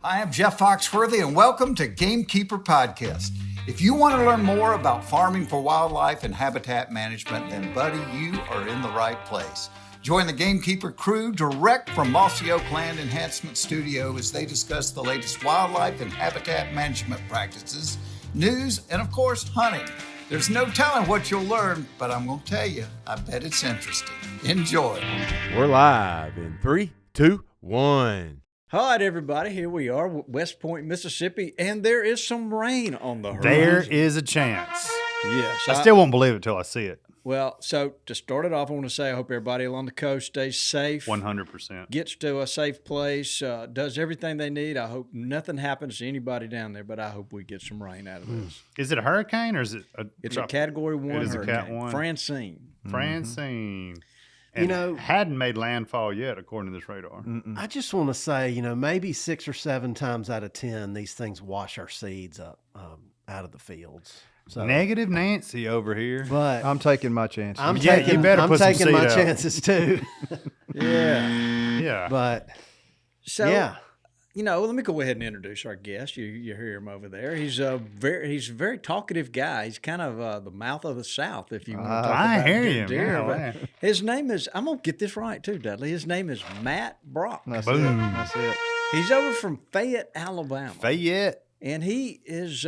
I am Jeff Foxworthy, and welcome to Gamekeeper Podcast. If you want to learn more about farming for wildlife and habitat management, then, buddy, you are in the right place. Join the Gamekeeper crew direct from Mossy Oak Land Enhancement Studio as they discuss the latest wildlife and habitat management practices, news, and, of course, hunting. There's no telling what you'll learn, but I'm going to tell you, I bet it's interesting. Enjoy. We're live in 3, 2, 1. All right, everybody, here we are, West Point, Mississippi, and there is some rain on the horizon. There is a chance. Yes. I still won't believe it till I see it. Well, so to start it off, I want to say I hope everybody along the coast stays safe. 100%. Gets to a safe place, does everything they need. I hope nothing happens to anybody down there, but I hope we get some rain out of this. Is it a hurricane or is it a... It's a Category 1 it is hurricane. A Cat 1. Francine. Francine. You And know, hadn't made landfall yet, according to this radar. I just want to say, maybe 6 or 7 times out of 10, these things wash our seeds up out of the fields. So, Negative Nancy over here. but I'm taking my chances. I'm Yeah, taking, you better I'm put some taking my seed out. chances too. Yeah. Yeah. But So, yeah, let me go ahead and introduce our guest. You hear him over there. He's a very talkative guy. He's kind of the mouth of the South, if you want to talk I about hear deer. you. deer. Man, But man. his name is, I'm going to get this right too, Dudley. His name is Matt Brock. That's Boom. it. That's it. He's over from Fayette, Alabama. Fayette. And he is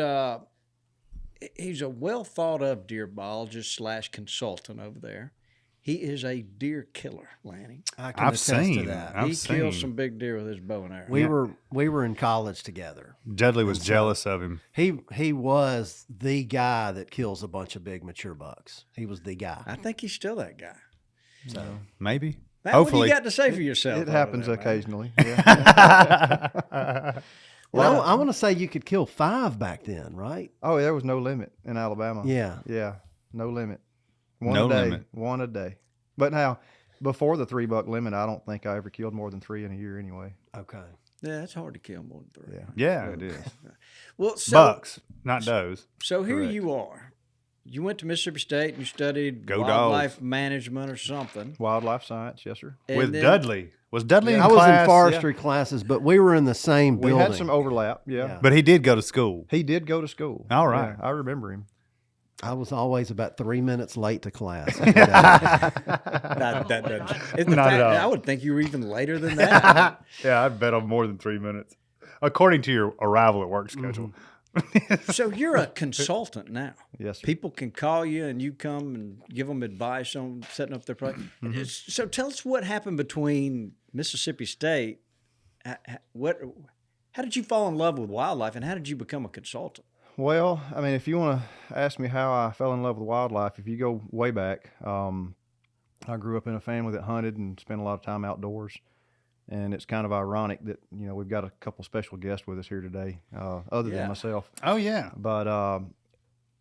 he's a well thought of deer biologist / consultant over there. He is a deer killer, Lanny. I can I've attest seen. to that. I've He seen. kills some big deer with his bow and arrow. We were in college together. Dudley was jealous of him. He was the guy that kills a bunch of big mature bucks. He was the guy. I think he's still that guy. So Maybe. Matt, what do Hopefully. you got to say for yourself? It over happens there, man? occasionally. Yeah. well, I want to say you could kill 5 back then, right? Oh, there was no limit in Alabama. Yeah. Yeah, no limit. One No a day. limit. One a day. But now, before the $3 limit, I don't think I ever killed more than 3 in a year anyway. Okay. Yeah, it's hard to kill more than 3. Yeah. Yeah, it is. Well, so Bucks, not does. So here Correct. you are. You went to Mississippi State and you studied Go wildlife management or something. Wildlife science, yes, sir. And With then- Dudley. Was Dudley in I was class? in forestry classes, but we were in the same We building. had some overlap, yeah. But he did go to school. He did go to school. All right. Yeah, I remember him. I was always about 3 minutes late to class. I did that. That doesn't. In Not at all. I would think you were even later than that. Yeah, I bet on more than 3 minutes, according to your arrival at work schedule. So you're a consultant now. Yes, sir. People can call you and you come and give them advice on setting up their place. So tell us what happened between Mississippi State. How did you fall in love with wildlife and how did you become a consultant? Well, I mean, if you want to ask me how I fell in love with wildlife, if you go way back, I grew up in a family that hunted and spent a lot of time outdoors. And it's kind of ironic that, we've got a couple special guests with us here today, other Yeah. than myself. Oh, yeah. But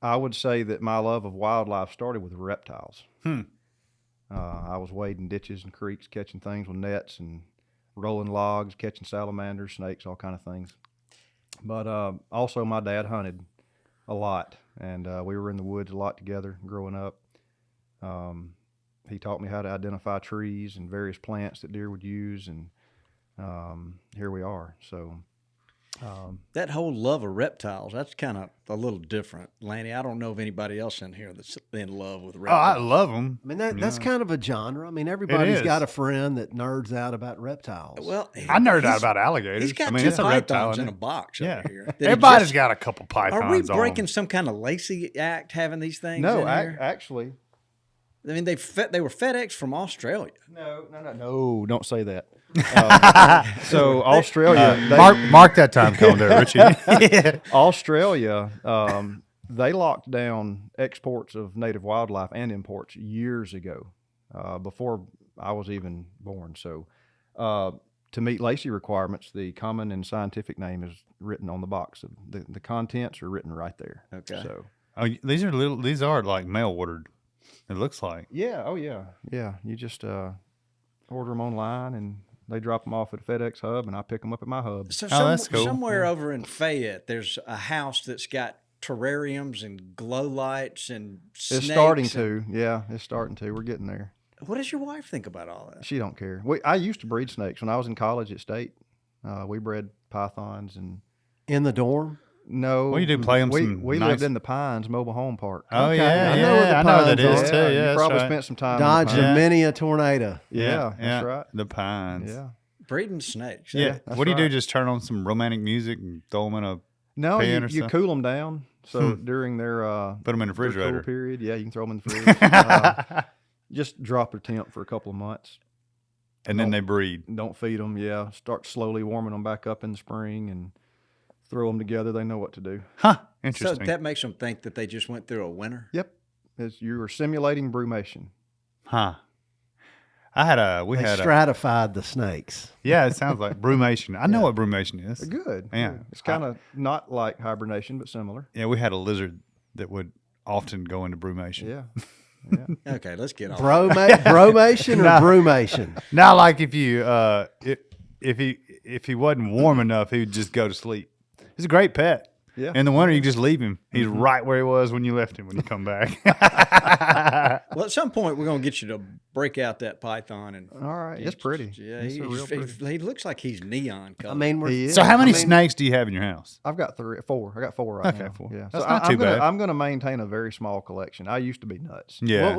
I would say that my love of wildlife started with reptiles. I was wading ditches and creeks, catching things with nets and rolling logs, catching salamanders, snakes, all kind of things. But also my dad hunted a lot, and we were in the woods a lot together growing up. He taught me how to identify trees and various plants that deer would use, and here we are. So That whole love of reptiles, that's kind of a little different. Lanny, I don't know of anybody else in here that's in love with Oh, I reptiles. love them. I mean, that's kind of a genre. I mean, everybody's is. got a friend that nerds out about reptiles. Well, I nerd out he's- about alligators. He's got I mean, two it's a reptile. pythons isn't in a it? box Yeah. over here. that he Everybody's just- got a couple pythons Are we on 'em. breaking some kind of Lacey Act having these things no, in here? actually, I mean, they were FedEx from Australia. no, don't say that. So Australia, Mark that time code there, Richie. Australia, they locked down exports of native wildlife and imports years ago, before I was even born. So, to meet Lacey requirements, the common and scientific name is written on the box. The contents are written right there. Okay. So, Oh, these are like mail ordered. It looks like. yeah. You just order them online and they drop them off at FedEx hub, and I pick them up at my hub. So that's cool. somewhere over in Fayette, there's a house that's got terrariums and glow lights and snakes. It's starting to. Yeah, it's starting to. We're getting there. What does your wife think about all that? She don't care. I used to breed snakes when I was in college at State. We bred pythons and In the dorm? no. Well, you do play 'em some We nice- lived in the Pines Mobile Home Park. Oh Okay, yeah, I know where the I know what that pines is are. too. Yeah, you that's probably right. spent some time. Dodged in the Pines. many a tornado. Yeah, that's right. The pines. Yeah. Breeding snakes. Yeah. that's What do you do? right. Just turn on some romantic music and throw them in a No, pan or you something? cool them down. So during their Put 'em in the their refrigerator. cool period, yeah, you can throw them in the fridge. Just drop their temp for a couple of months. and then they breed. Don't feed them. Yeah, start slowly warming them back up in the spring and throw them together. They know what to do. Huh. So Interesting. that makes them think that they just went through a winter. Yep, as you are simulating brumation. Huh. We They had stratified the snakes. yeah, it sounds like brumation. I know what brumation is. Good. Yeah. good. It's kind of not like hibernation, but similar. Yeah, we had a lizard that would often go into brumation. Yeah. Okay, let's get on. Bromation or brumation? Now, like if you if he wasn't warm enough, he would just go to sleep. He's a great pet. Yeah. In the winter, you just leave him. He's right where he was when you left him when you come back. Well, at some point, we're going to get you to break out that python. And All right. It's pretty. Yeah, It's a real pretty. he looks like he's neon color. I mean, we're, He is. So, how many I mean, snakes do you have in your house? I've got four. I got four right Okay, now. 4. Yeah. That's So not too bad. I'm gonna maintain a very small collection. I used to be nuts. Yeah. what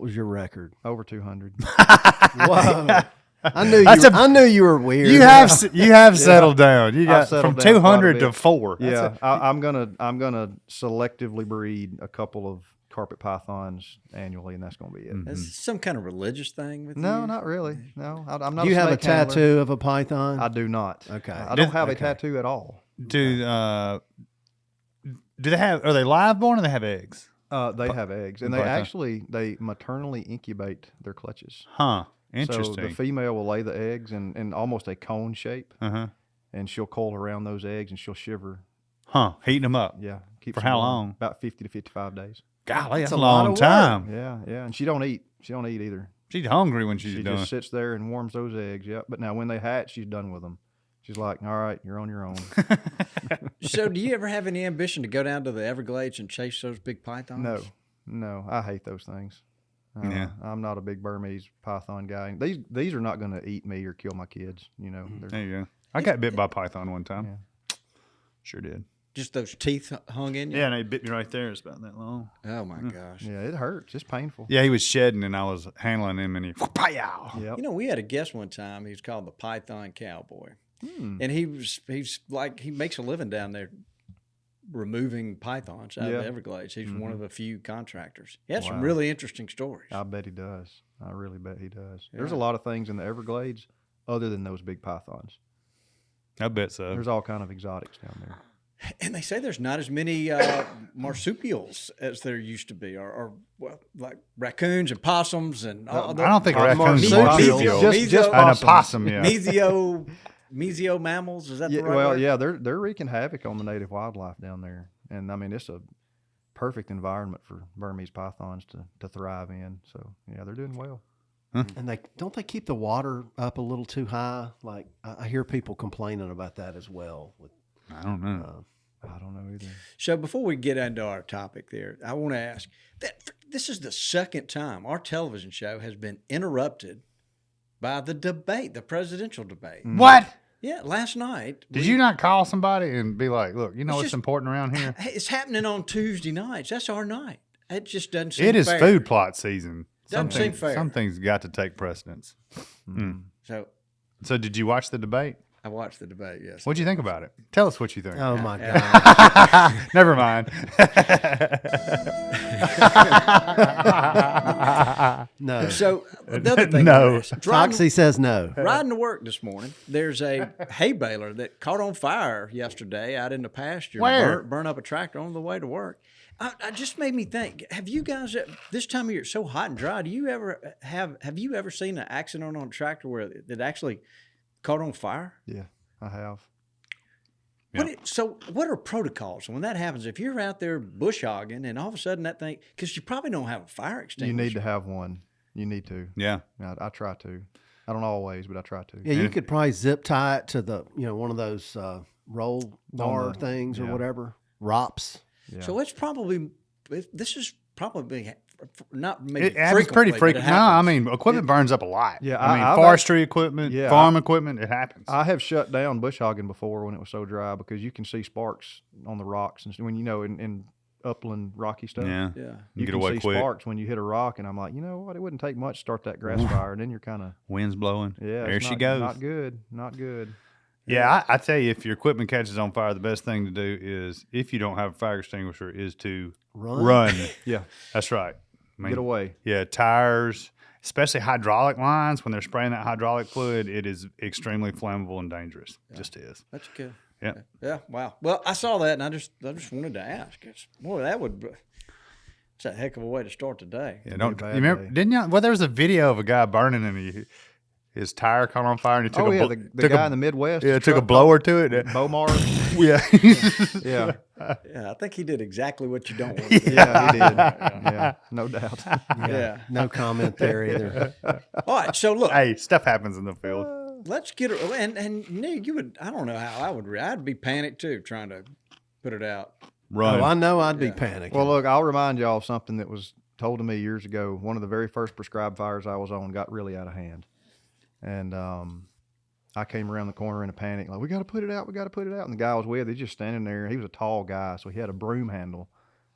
was your record? Over 200. Whoa. I knew That's I knew you were weird. you have settled down. You got settled from down quite a 200 to bit. 4. Yeah. I'm gonna selectively breed a couple of carpet pythons annually, and that's gonna be it. Mm. Is this some kind of religious thing with No, you? not really. No, I'm not. Do you have a snake handler. tattoo of a python? I do not. Okay. I don't have a Okay. tattoo at all. Do they have? Are they live born or they have eggs? They have eggs, and Python. they maternally incubate their clutches. Huh. So Interesting. the female will lay the eggs in almost a cone shape, Uh-huh. and she'll coil around those eggs and she'll shiver. Huh. Heating them up. Yeah. Keeps For them how warm. long? About 50 to 55 days. Golly, that's a a lot long of work. time. Yeah. And she don't eat. She don't eat either. She's hungry when she's She done. just sits there and warms those eggs. Yep. But now when they hatch, she's done with them. She's like, all right, you're on your own. So, do you ever have any ambition to go down to the Everglades and chase those big pythons? No. I hate those things. Yeah. I'm not a big Burmese python guy. These are not going to eat me or kill my kids. You know. They're- There you go. I got bit by a python one time. Yeah. Sure did. Just those teeth hung in you? Yeah, and they bit me right there. It's about that long. Oh, my gosh. Yeah, it hurts. It's painful. Yeah, he was shedding, and I was handling him, and he pow. Yep. You know, we had a guest one time. He was called the Python Cowboy. Hmm. And he's like, he makes a living down there removing pythons out of Yeah. the Everglades. He's one of a few contractors. He has some Wow. really interesting stories. I bet he does. I really bet he does. There's Yeah. a lot of things in the Everglades other than those big pythons. I bet so. There's all kind of exotics down there. And they say there's not as many marsupials as there used to be, or well, like raccoons and possums and all I don't think a raccoon's a marsupials. marsupial. Just And a possums. possum, yeah. mesio mammals. Is that Yeah, the right well, word? yeah, they're wreaking havoc on the native wildlife down there, and I mean it's a perfect environment for Burmese pythons to thrive in. So yeah, they're doing well. And they keep the water up a little too high? Like I hear people complaining about that as well. With I don't know. I don't know either. So before we get into our topic there, I want to ask that this is the second time our television show has been interrupted by the debate, the presidential debate. What? Yeah, last night. Did you not call somebody and be like, look, you know It's what's just- important around here? Hey, it's happening on Tuesday nights. That's our night. It just doesn't seem It is fair. food plot season. Doesn't seem fair. Some things got to take precedence. So So did you watch the debate? I watched the debate, yes. What'd you think about it? Tell us what you think. oh my god! Never mind. No, So the other thing, No. driving, Toxie says no. riding to work this morning, there's a hay baler that caught on fire yesterday out in the pasture. Where? Burn up a tractor on the way to work. I just made me think, have you guys, this time of year, it's so hot and dry, do you ever have you ever seen an accident on a tractor where it actually caught on fire? Yeah, I have. So what are protocols when that happens? If you're out there bush hogging and all of a sudden that thing, because you probably don't have a fire extinguisher. You need to have one. You need to. Yeah. I try to. I don't always, but I try to. Yeah, you could probably zip tie it to the one of those roll bar things or yeah. whatever. ROPS. Yeah. So it's probably, this is probably not maybe It happens pretty frequently, but it frequent. No, I happens. mean, equipment burns up a lot. Yeah, I mean, I've forestry equipment, yeah, farm equipment, it happens. I have shut down bush hogging before when it was so dry because you can see sparks on the rocks and when in upland rocky stuff. yeah. Yeah. You get can away see quick. sparks when you hit a rock, and I'm like, you know what? It wouldn't take much to start that grass fire, and then you're kind of Wind's blowing. There it's she not- goes. Not good. Not good. Yeah, I tell you, if your equipment catches on fire, the best thing to do is, if you don't have a fire extinguisher, is to run. Yeah, That's right. I mean, get away. Yeah, tires, especially hydraulic lines, when they're spraying that hydraulic fluid, it is extremely flammable and dangerous. Just is. That's good. Yeah. Yeah. Wow. Well, I saw that, and I just wanted to ask. 'Cause, boy, it's a heck of a way to start the day. Yeah, a don't bad you remember? day. Didn't you? Well, there was a video of a guy burning and his tire caught on fire, and he took Oh a yeah, bl- the took guy a, in the Midwest. yeah, the took a truck blower to it. Bomar. Yeah, Yeah, Yeah, I think he did exactly what you don't want to do. yeah, he did. Yeah, no doubt. Yeah. No comment there either. All right. So look, hey, stuff happens in the field. let's get it. And Nick, you would. I don't know how I would. I'd be panicked too, trying to put it out. Run. Oh, I know I'd be panicking. Well, look, I'll remind y'all of something that was told to me years ago. One of the very first prescribed fires I was on got really out of hand. And I came around the corner in a panic, like, we got to put it out. We got to put it out. And the guy I was with, he's just standing there. He was a tall guy, so he had a broom handle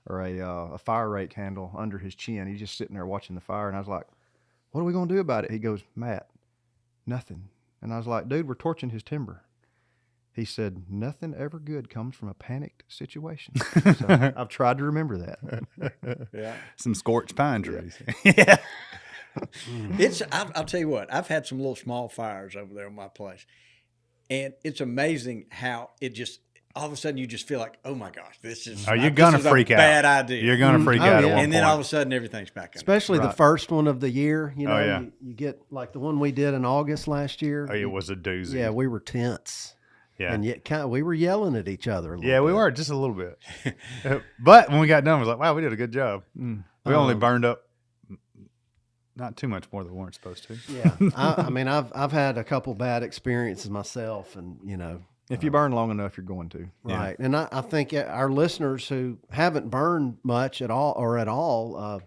or a fire rake handle under his chin. He's just sitting there watching the fire. And I was like, what are we going to do about it? He goes, Matt, nothing. And I was like, dude, we're torching his timber. He said, nothing ever good comes from a panicked situation. So I've tried to remember that. Yeah. Some scorched pine trees. Yeah. It's. I'll tell you what. I've had some little small fires over there on my place, and it's amazing how it just all of a sudden you just feel like, oh my gosh, this is. Oh, you're this gonna is a freak out. Bad idea. You're gonna freak Oh, out yeah. at one and then point. all of a sudden everything's back up. Especially the first one of the year, you know, Oh, yeah. you get like the one we did in August last year. Oh, it was a doozy. Yeah, we were tense. Yeah. And yet we were yelling at each other a little Yeah, we bit. were just a little bit. But when we got done, I was like, wow, we did a good job. We only burned up not too much more than we weren't supposed to. Yeah. I mean, I've had a couple bad experiences myself, and, you know. If you burn long enough, you're going to. Right. And I think our listeners who haven't burned much at all,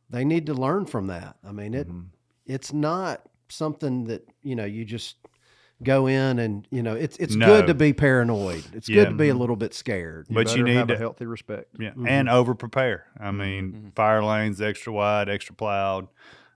they need to learn from that. I mean, it's not something that, you know, you just go in and, you know, it's No. good to be paranoid. It's Yeah. good to be a little bit scared. But you better need have to a healthy respect. Yeah, and over prepare. I mean, fire lanes extra wide, extra plowed.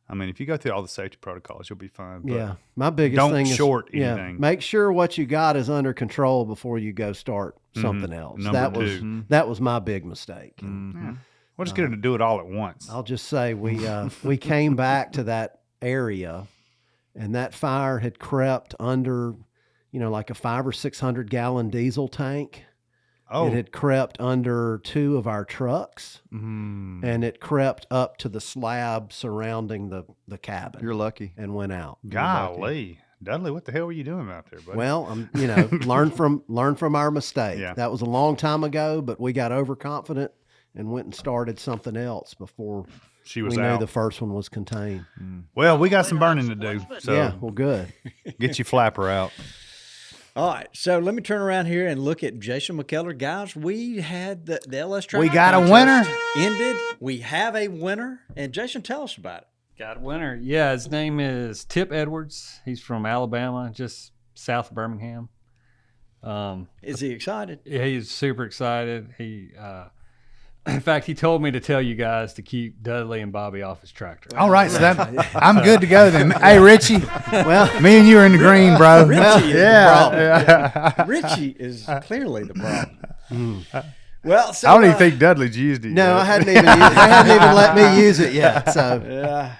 I mean, if you go through all the safety protocols, you'll be fine. But Yeah. My biggest don't thing is short yeah, anything. make sure what you got is under control before you go start something else. Number That was my big mistake. we'll just get them to do it all at once. I'll just say we came back to that area, and that fire had crept under, you know, like a 500 or 600 gallon diesel tank. Oh, It had crept under 2 of our trucks, Mm-hmm. and it crept up to the slab surrounding the cabin. You're lucky. and went out. golly. Dudley, what the hell were you doing out there, buddy? Well, you know, learn from our mistake. Yeah. That was a long time ago, but we got overconfident and went and started something else before she was we knew out. the first one was contained. Well, we got some burning to do, so Yeah, well, good. get your flapper out. All right, so let me turn around here and look at Jason McKellar. Guys, we had the LS Tractor We got a contest winner. ended. We have a winner. And Jason, tell us about it. Got a winner. Yeah, his name is Tip Edwards. He's from Alabama, just south of Birmingham. Is he excited? Yeah, he's super excited. In fact, he told me to tell you guys to keep Dudley and Bobby off his tractor. All right, so I'm good to go then. Hey, Richie. Well, Me and you are in the green, bro. Richie is yeah. Richie is clearly the problem. Well, so I don't even think Dudley's used it no, yet. I hadn't even let me use it yet. So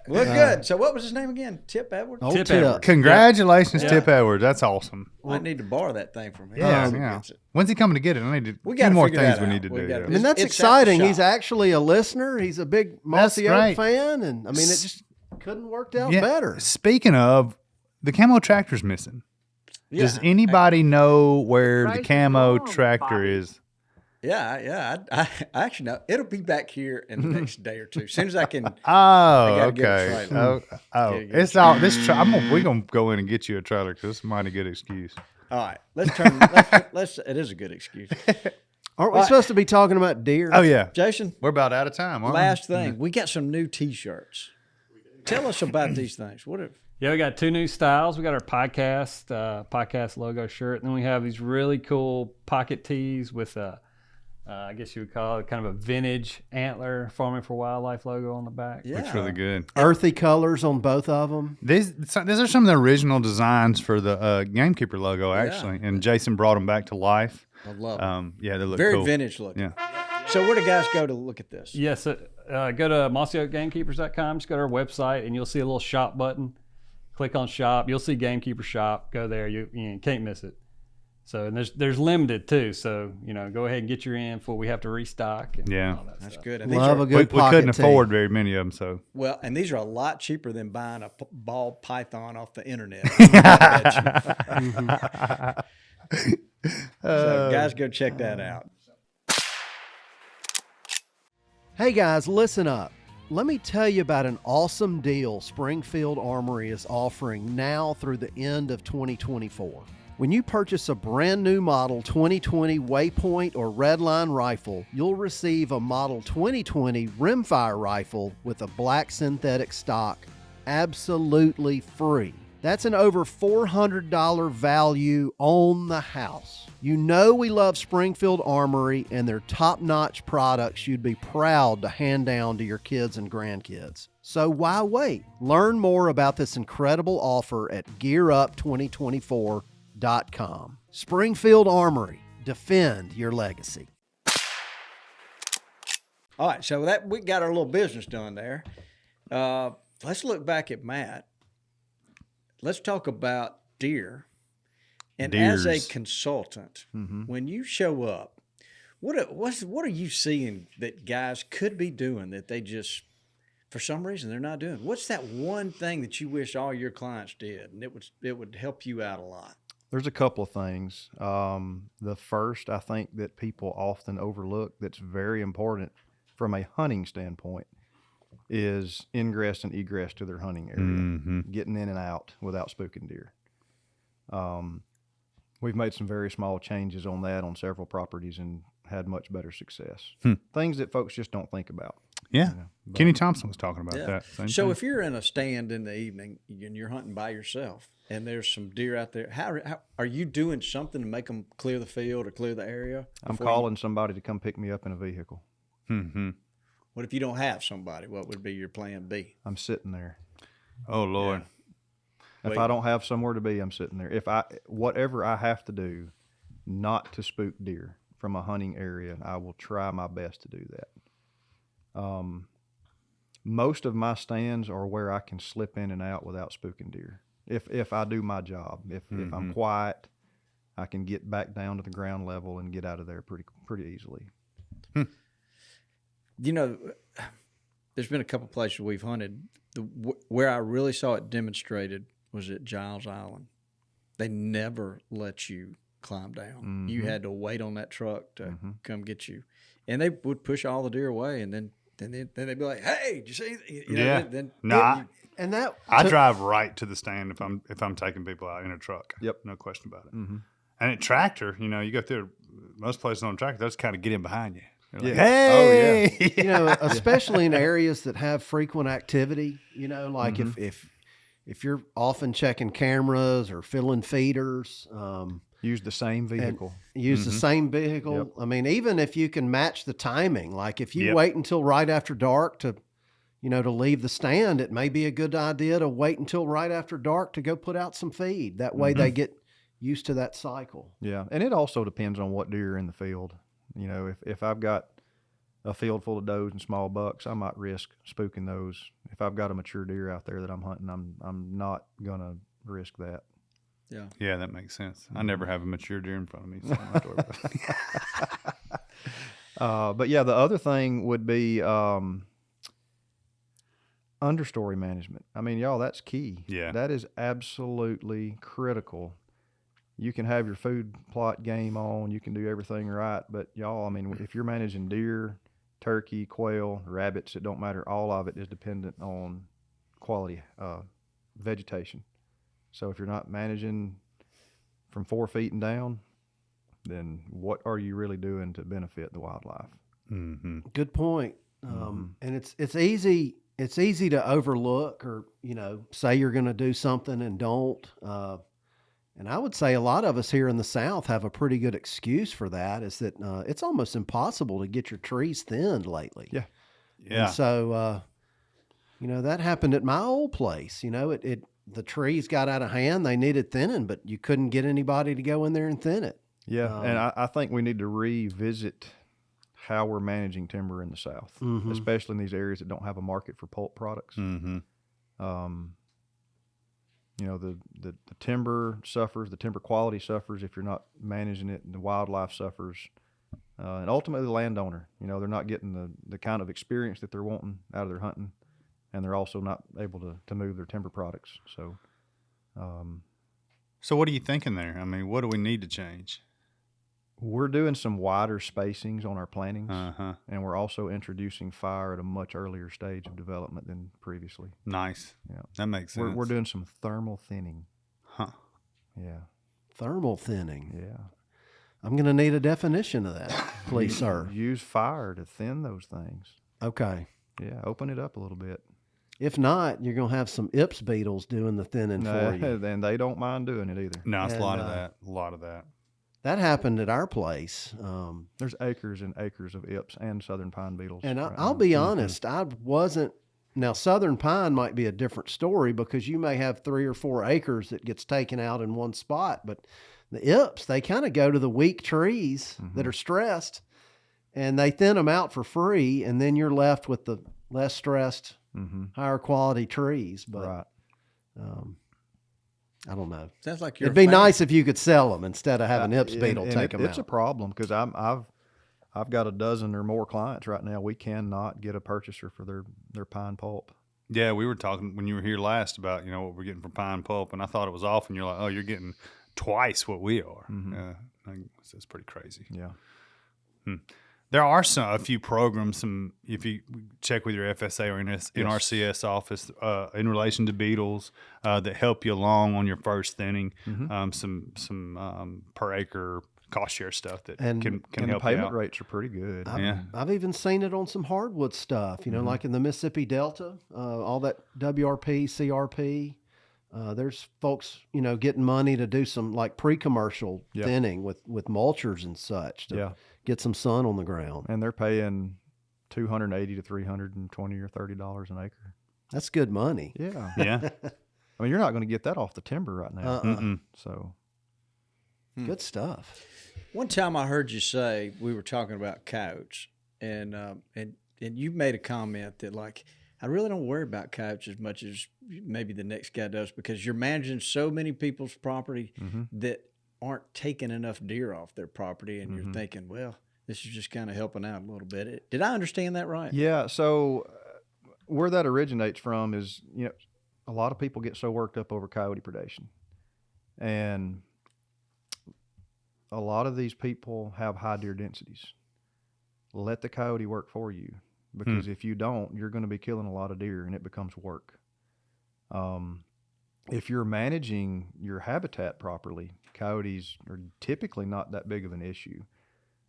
well, good. So what was his name again? Tip Edwards? old Tip Tip. Edwards. Congratulations, Yeah. Tip Edwards. That's awesome. I need to borrow that thing from him. Yeah, Once he yeah. gets it. When's he coming to get it? I need to. We two gotta more figure things that we out. need to We do. gotta- yeah. I mean, that's It's at the exciting. shop. He's actually a listener. He's a big That's Mossy right. Oak fan, and I mean, it just couldn't worked out Yeah, better. Speaking of, the camo tractor's missing. Does anybody know where the camo tractor is? Yeah. I actually know. It'll be back here in the next day or two. As soon as I can. Oh, gotta get a okay. trailer. Oh, Gotta get a it's all this. We're gonna go in and get you a trailer because it's a mighty good excuse. All right. Let's turn. Let's. It is a good excuse. Aren't we supposed to be talking about deer? Oh yeah, Jason, we're about out of time. Aren't last thing, we got some new T-shirts. Tell us about these things. What if? Yeah, we got 2 new styles. We got our podcast logo shirt, and then we have these really cool pocket tees with I guess you would call it kind of a vintage antler farming for wildlife logo on the back. Yeah, Looks really good. Earthy colors on both of them. These are some of the original designs for the Gamekeeper logo, actually, and Jason brought them back to life. I love it. Yeah, they look Very cool. vintage looking. Yeah. So where do guys go to look at this? Yes, go to mossyoakgamekeepers.com. Just go to our website, and you'll see a little shop button. Click on shop. You'll see Gamekeeper Shop. Go there. You can't miss it. So and there's limited too. So go ahead and get your in before we have to restock. And Yeah. all that That's stuff. good. And Love a are, good We pocket couldn't tee. afford very many of them, so well, and these are a lot cheaper than buying a ball python off the internet. So guys, go check that out. Hey guys, listen up. Let me tell you about an awesome deal Springfield Armory is offering now through the end of 2024. When you purchase a brand new model 2020 Waypoint or Redline rifle, you'll receive a model 2020 Rimfire rifle with a black synthetic stock absolutely free. That's an over $400 value on the house. You know we love Springfield Armory and their top-notch products you'd be proud to hand down to your kids and grandkids. So why wait? Learn more about this incredible offer at GearUp2024.com. Springfield Armory. Defend your legacy. All right, so that we got our little business done there. Let's look back at Matt. Let's talk about deer. And as a Deers. consultant, when you show up, what are you seeing that guys could be doing that they just, for some reason, they're not doing? What's that one thing that you wish all your clients did, and it would help you out a lot? There's a couple of things. The first, I think, that people often overlook that's very important from a hunting standpoint is ingress and egress to their hunting area, getting in and out without spooking deer. We've made some very small changes on that on several properties and had much better success. Things that folks just don't think about. yeah. Kenny Thompson was talking about that. Same So thing. if you're in a stand in the evening and you're hunting by yourself and there's some deer out there, how are you doing something to make them clear the field or clear the area? I'm before you- calling somebody to come pick me up in a vehicle. What if you don't have somebody? What would be your plan B? I'm sitting there. Oh Lord. If I don't have somewhere to be, I'm sitting there. Whatever I have to do not to spook deer from a hunting area, I will try my best to do that. Most of my stands are where I can slip in and out without spooking deer. If I do my job, if I'm quiet, I can get back down to the ground level and get out of there pretty easily. There's been a couple places we've hunted. Where I really saw it demonstrated was at Giles Island. They never let you climb down. You had to wait on that truck to come get you, and they would push all the deer away, and then they'd be like, "Hey, did you see?" Yeah. Then Nah. And that I drive right to the stand if I'm taking people out in a truck. Yep. No question about it. And at tractor, you go through most places on a tractor, they just kind of get in behind you. They're like, hey, especially in areas that have frequent activity, like if you're often checking cameras or filling feeders, Use the same vehicle. use the same vehicle. Yep. I mean, even if you can match the timing, like if you Yep. wait until right after dark to leave the stand, it may be a good idea to wait until right after dark to go put out some feed. That way they get used to that cycle. Yeah, and it also depends on what deer are in the field. If I've got a field full of does and small bucks, I might risk spooking those. If I've got a mature deer out there that I'm hunting, I'm not gonna risk that. Yeah, that makes sense. I never have a mature deer in front of me. So I don't have to worry about it. But yeah, the other thing would be understory management. I mean, y'all, that's key. Yeah. That is absolutely critical. You can have your food plot game on, you can do everything right, but y'all, I mean, if you're managing deer, turkey, quail, rabbits, it don't matter. All of it is dependent on quality vegetation. So if you're not managing from 4 feet and down, then what are you really doing to benefit the wildlife? Mm-hmm. Good point. And it's easy to overlook or, say you're going to do something and don't. And I would say a lot of us here in the South have a pretty good excuse for that, is that it's almost impossible to get your trees thinned lately. Yeah. Yeah. And so, that happened at my old place. The trees got out of hand. They needed thinning, but you couldn't get anybody to go in there and thin it. Yeah, and I think we need to revisit how we're managing timber in the South, especially in these areas that don't have a market for pulp products. Mm-hmm. The timber suffers, the timber quality suffers if you're not managing it, and the wildlife suffers. And ultimately the landowner, they're not getting the kind of experience that they're wanting out of their hunting, and they're also not able to move their timber products. So, So what are you thinking there? I mean, what do we need to change? we're doing some wider spacings on our plantings, Uh-huh. and we're also introducing fire at a much earlier stage of development than previously. Nice. Yeah. That makes sense. We're doing some thermal thinning. Huh. Yeah. Thermal thinning. Yeah. I'm going to need a definition of that, please, sir. Use fire to thin those things. Okay. Yeah. Open it up a little bit. If not, you're going to have some Ips beetles doing the thinning for you. And they don't mind doing it either. No, it's a lot of And, that. A lot of that. That happened at our place. There's acres and acres of Ips and southern pine beetles. And right I'll now. be honest, I wasn't. Now, southern pine might be a different story because you may have 3 or 4 acres that gets taken out in one spot. But the Ips, they kind of go to the weak trees that are stressed, and they thin them out for free, and then you're left with the less stressed, higher quality trees. But Right. I don't know. Sounds like you're It'd be nice if you could sell them instead of having Ips And- beetle and take them It's a out. problem because I've got a dozen or more clients right now. We cannot get a purchaser for their pine pulp. Yeah, we were talking when you were here last about, what we're getting from pine pulp, and I thought it was off, and you're like, oh, you're getting twice what we are. That's pretty crazy. Yeah. There are a few programs, if you check with your FSA or NRCS office in relation to beetles that help you along on your first thinning. Some per acre cost share stuff that And- can And help the you payment out. rates are pretty good. I've even seen it on some hardwood stuff, like in the Mississippi Delta, all that WRP, CRP. There's folks, getting money to do some like pre-commercial Yeah. thinning with mulchers and such to Yeah. get some sun on the ground. And they're paying $280 to $320 or $30 an acre. That's good money. Yeah. Yeah. I mean, you're not going to get that off the timber right now. So Good stuff. One time I heard you say we were talking about coyotes, and you made a comment that like I really don't worry about coyotes as much as maybe the next guy does because you're managing so many people's property that aren't taking enough deer off their property, and you're thinking, well, this is just kind of helping out a little bit. Did I understand that right? yeah. So where that originates from is, a lot of people get so worked up over coyote predation, and a lot of these people have high deer densities. Let the coyote work for you, because if you don't, you're going to be killing a lot of deer, and it becomes work. If you're managing your habitat properly, coyotes are typically not that big of an issue.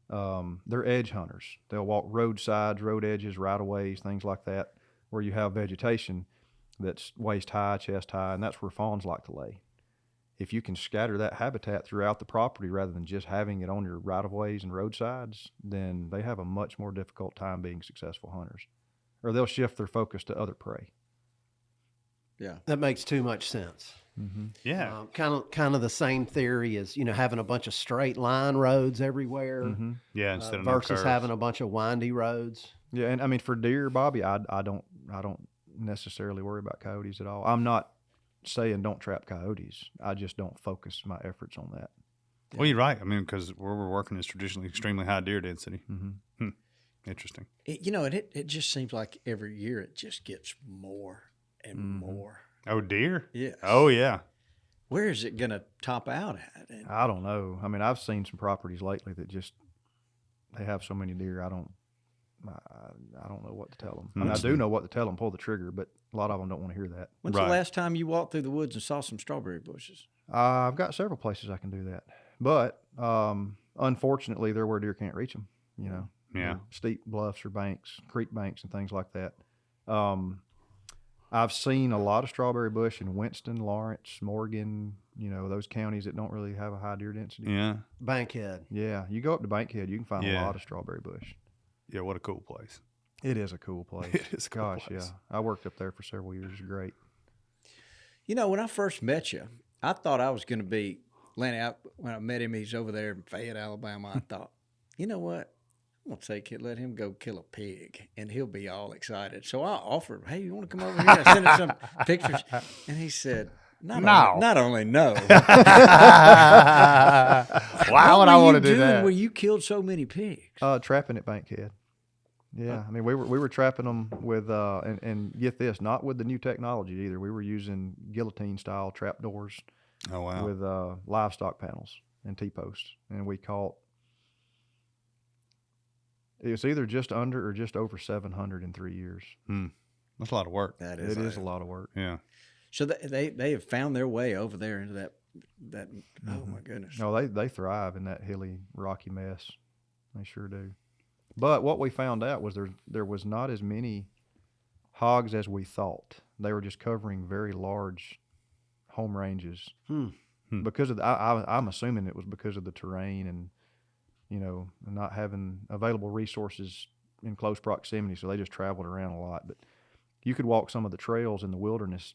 They're edge hunters. They'll walk roadsides, road edges, right-of-ways, things like that, where you have vegetation that's waist high, chest high, and that's where fawns like to lay. If you can scatter that habitat throughout the property rather than just having it on your right-of-ways and roadsides, then they have a much more difficult time being successful hunters, or they'll shift their focus to other prey. Yeah. That makes too much sense. Yeah. Kind of the same theory as, having a bunch of straight line roads everywhere Yeah. Instead of no versus curves. having a bunch of windy roads. Yeah, and I mean for deer, Bobby, I don't necessarily worry about coyotes at all. I'm not saying don't trap coyotes. I just don't focus my efforts on that. Well, you're right. I mean, because where we're working is traditionally extremely high deer density. Interesting. It just seems like every year it just gets more and more. Oh, deer? Yes. Oh, yeah. Where is it going to top out at? And I don't know. I mean, I've seen some properties lately that just they have so many deer. I don't know what to tell them. I mean, I do know what to tell them. Pull the trigger, but a lot of them don't want to hear that. When's Right. the last time you walked through the woods and saw some strawberry bushes? I've got several places I can do that, but unfortunately, they're where deer can't reach them. You know, Yeah. steep bluffs or banks, creek banks, and things like that. I've seen a lot of strawberry bush in Winston, Lawrence, Morgan. You know, those counties that don't really have a high deer density. Yeah. Bankhead. Yeah, you go up to Bankhead, you can find a Yeah. lot of strawberry bush. Yeah. What a cool place. It is a cool place. It is a cool Gosh, place. yeah. I worked up there for several years. It's great. You know, when I first met you, I thought I was going to be Lanny. When I met him, he's over there in Fayette, Alabama. I thought, you know what? I'm going to let him go kill a pig, and he'll be all excited. So I offered, hey, you want to come over here? I sent him some pictures. And he said, not only no. Why would I want to do doing that? where you killed so many pigs? Trapping at Bankhead. Yeah, I mean, we were trapping them with, and get this, not with the new technology either. We were using guillotine style trap doors Oh, wow. with livestock panels and T-posts, and we caught. It was either just under or just over 700 in 3 years. That's a lot of work. That It is a lot of work. Yeah. So they have found their way over there into that. Oh my goodness! No, they thrive in that hilly, rocky mess. They sure do. But what we found out was there was not as many hogs as we thought. They were just covering very large home ranges because of I'm assuming it was because of the terrain and not having available resources in close proximity. So they just traveled around a lot. But you could walk some of the trails in the wilderness,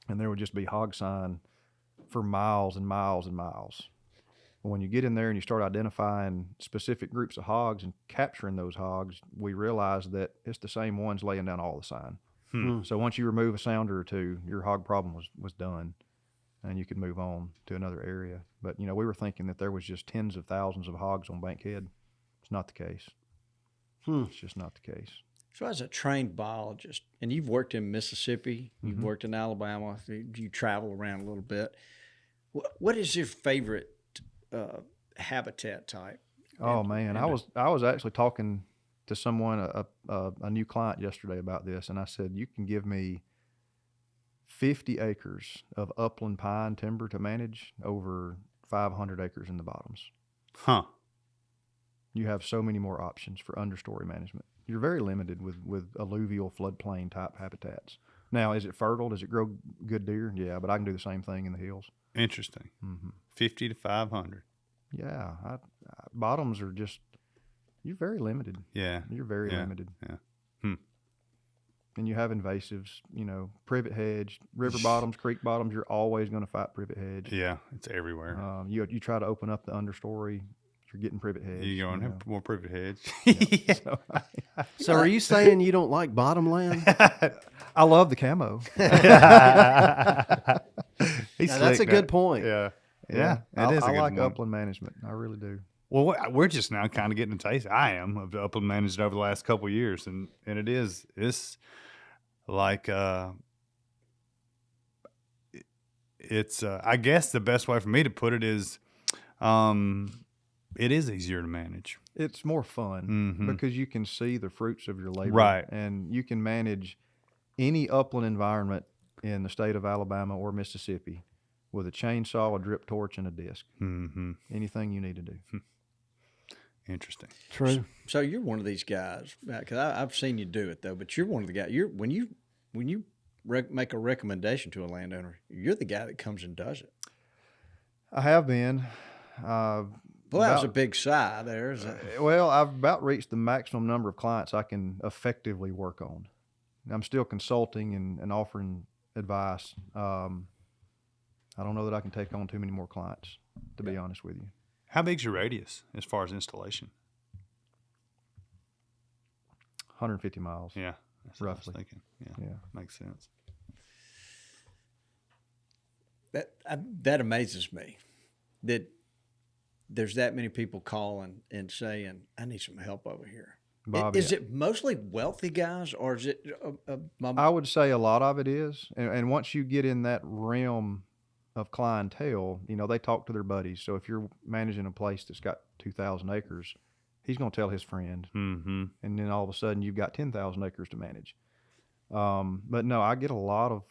and there would just be hog sign for miles and miles and miles. But when you get in there and you start identifying specific groups of hogs and capturing those hogs, we realize that it's the same ones laying down all the sign. So once you remove a sounder or two, your hog problem was done, and you could move on to another area. But, we were thinking that there was just tens of thousands of hogs on Bankhead. It's not the case. It's just not the case. So as a trained biologist, and you've worked in Mississippi, you've worked in Alabama, you travel around a little bit. What is your favorite habitat type? Oh man, I was actually talking to someone, a new client yesterday about this, and I said, you can give me 50 acres of upland pine timber to manage over 500 acres in the bottoms. Huh. You have so many more options for understory management. You're very limited with alluvial floodplain type habitats. Now, is it fertile? Does it grow good deer? Yeah, but I can do the same thing in the hills. Interesting. 50 to 500. Yeah, bottoms are just, you're very limited. Yeah. You're very limited. Yeah. And you have invasives, privet hedge, river bottoms, creek bottoms. You're always going to fight privet hedge. Yeah, it's everywhere. You try to open up the understory, you're getting privet hedge. You go and have more privet hedge. So are you saying you don't like bottomland? I love the camo. Now, that's a good point. Yeah. Yeah, it is a I good like one. upland management. I really do. Well, we're just now kind of getting a taste. I am of the upland managed over the last couple of years, and it's like it's I guess the best way for me to put it is, it is easier to manage. It's more fun because you can see the fruits of your labor, Right. And you can manage any upland environment in the state of Alabama or Mississippi with a chainsaw, a drip torch, and a disc. Anything you need to do. Interesting. True. So you're one of these guys, because I've seen you do it though. But you're one of the guys. When you make a recommendation to a landowner, you're the guy that comes and does it. I have been. Well, that was a big sigh there. Well, I've about reached the maximum number of clients I can effectively work on. I'm still consulting and offering advice. I don't know that I can take on too many more clients, to be honest with you. How big's your radius as far as installation? 150 miles. Yeah, that's what I was Roughly. thinking. Yeah, makes sense. That amazes me that there's that many people calling and saying, I need some help over here. Bobby, Is it mostly wealthy guys, or is it I would say a lot of it is. And once you get in that realm of clientele, they talk to their buddies. So if you're managing a place that's got 2,000 acres, he's going to tell his friend. And then all of a sudden you've got 10,000 acres to manage. But no, I get a lot of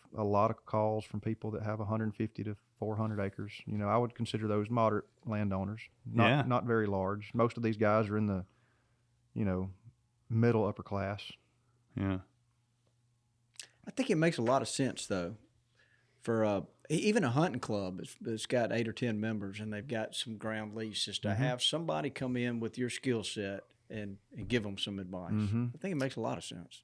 calls from people that have 150 to 400 acres. You know, I would consider those moderate landowners. Yeah. Not very large. Most of these guys are in the, you know, middle upper class. Yeah. I think it makes a lot of sense though, for even a hunting club that's got 8 or 10 members and they've got some ground leases to have somebody come in with your skill set and give them some advice. I think it makes a lot of sense.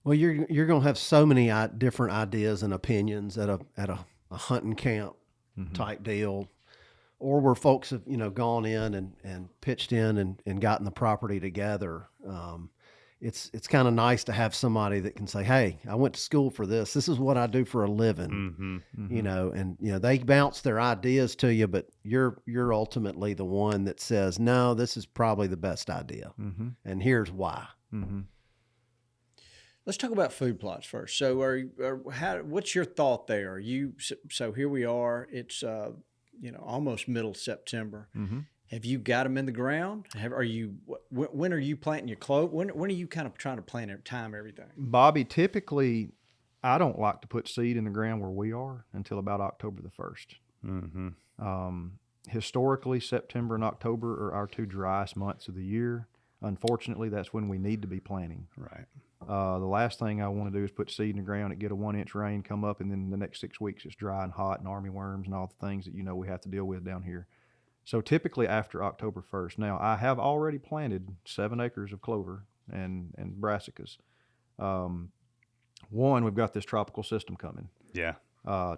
Well, you're going to have so many different ideas and opinions at a hunting camp type deal, or where folks have, you know, gone in and pitched in and gotten the property together. It's kind of nice to have somebody that can say, hey, I went to school for this. This is what I do for a living, you know, and, you know, they bounce their ideas to you, but you're ultimately the one that says, no, this is probably the best idea. And here's why. Let's talk about food plots first. So, what's your thought there? So here we are. It's you know, almost middle September. Have you got them in the ground? When are you planting your clove? When are you kind of trying to time everything? Bobby, typically, I don't like to put seed in the ground where we are until about October the 1st. Historically, September and October are our 2 driest months of the year. Unfortunately, that's when we need to be planting. Right. The last thing I want to do is put seed in the ground and get a 1-inch rain come up, and then the next 6 weeks it's dry and hot and army worms and all the things that, you know, we have to deal with down here. So typically after October 1st. Now, I have already planted 7 acres of clover and brassicas. 1, we've got this tropical system coming. Yeah.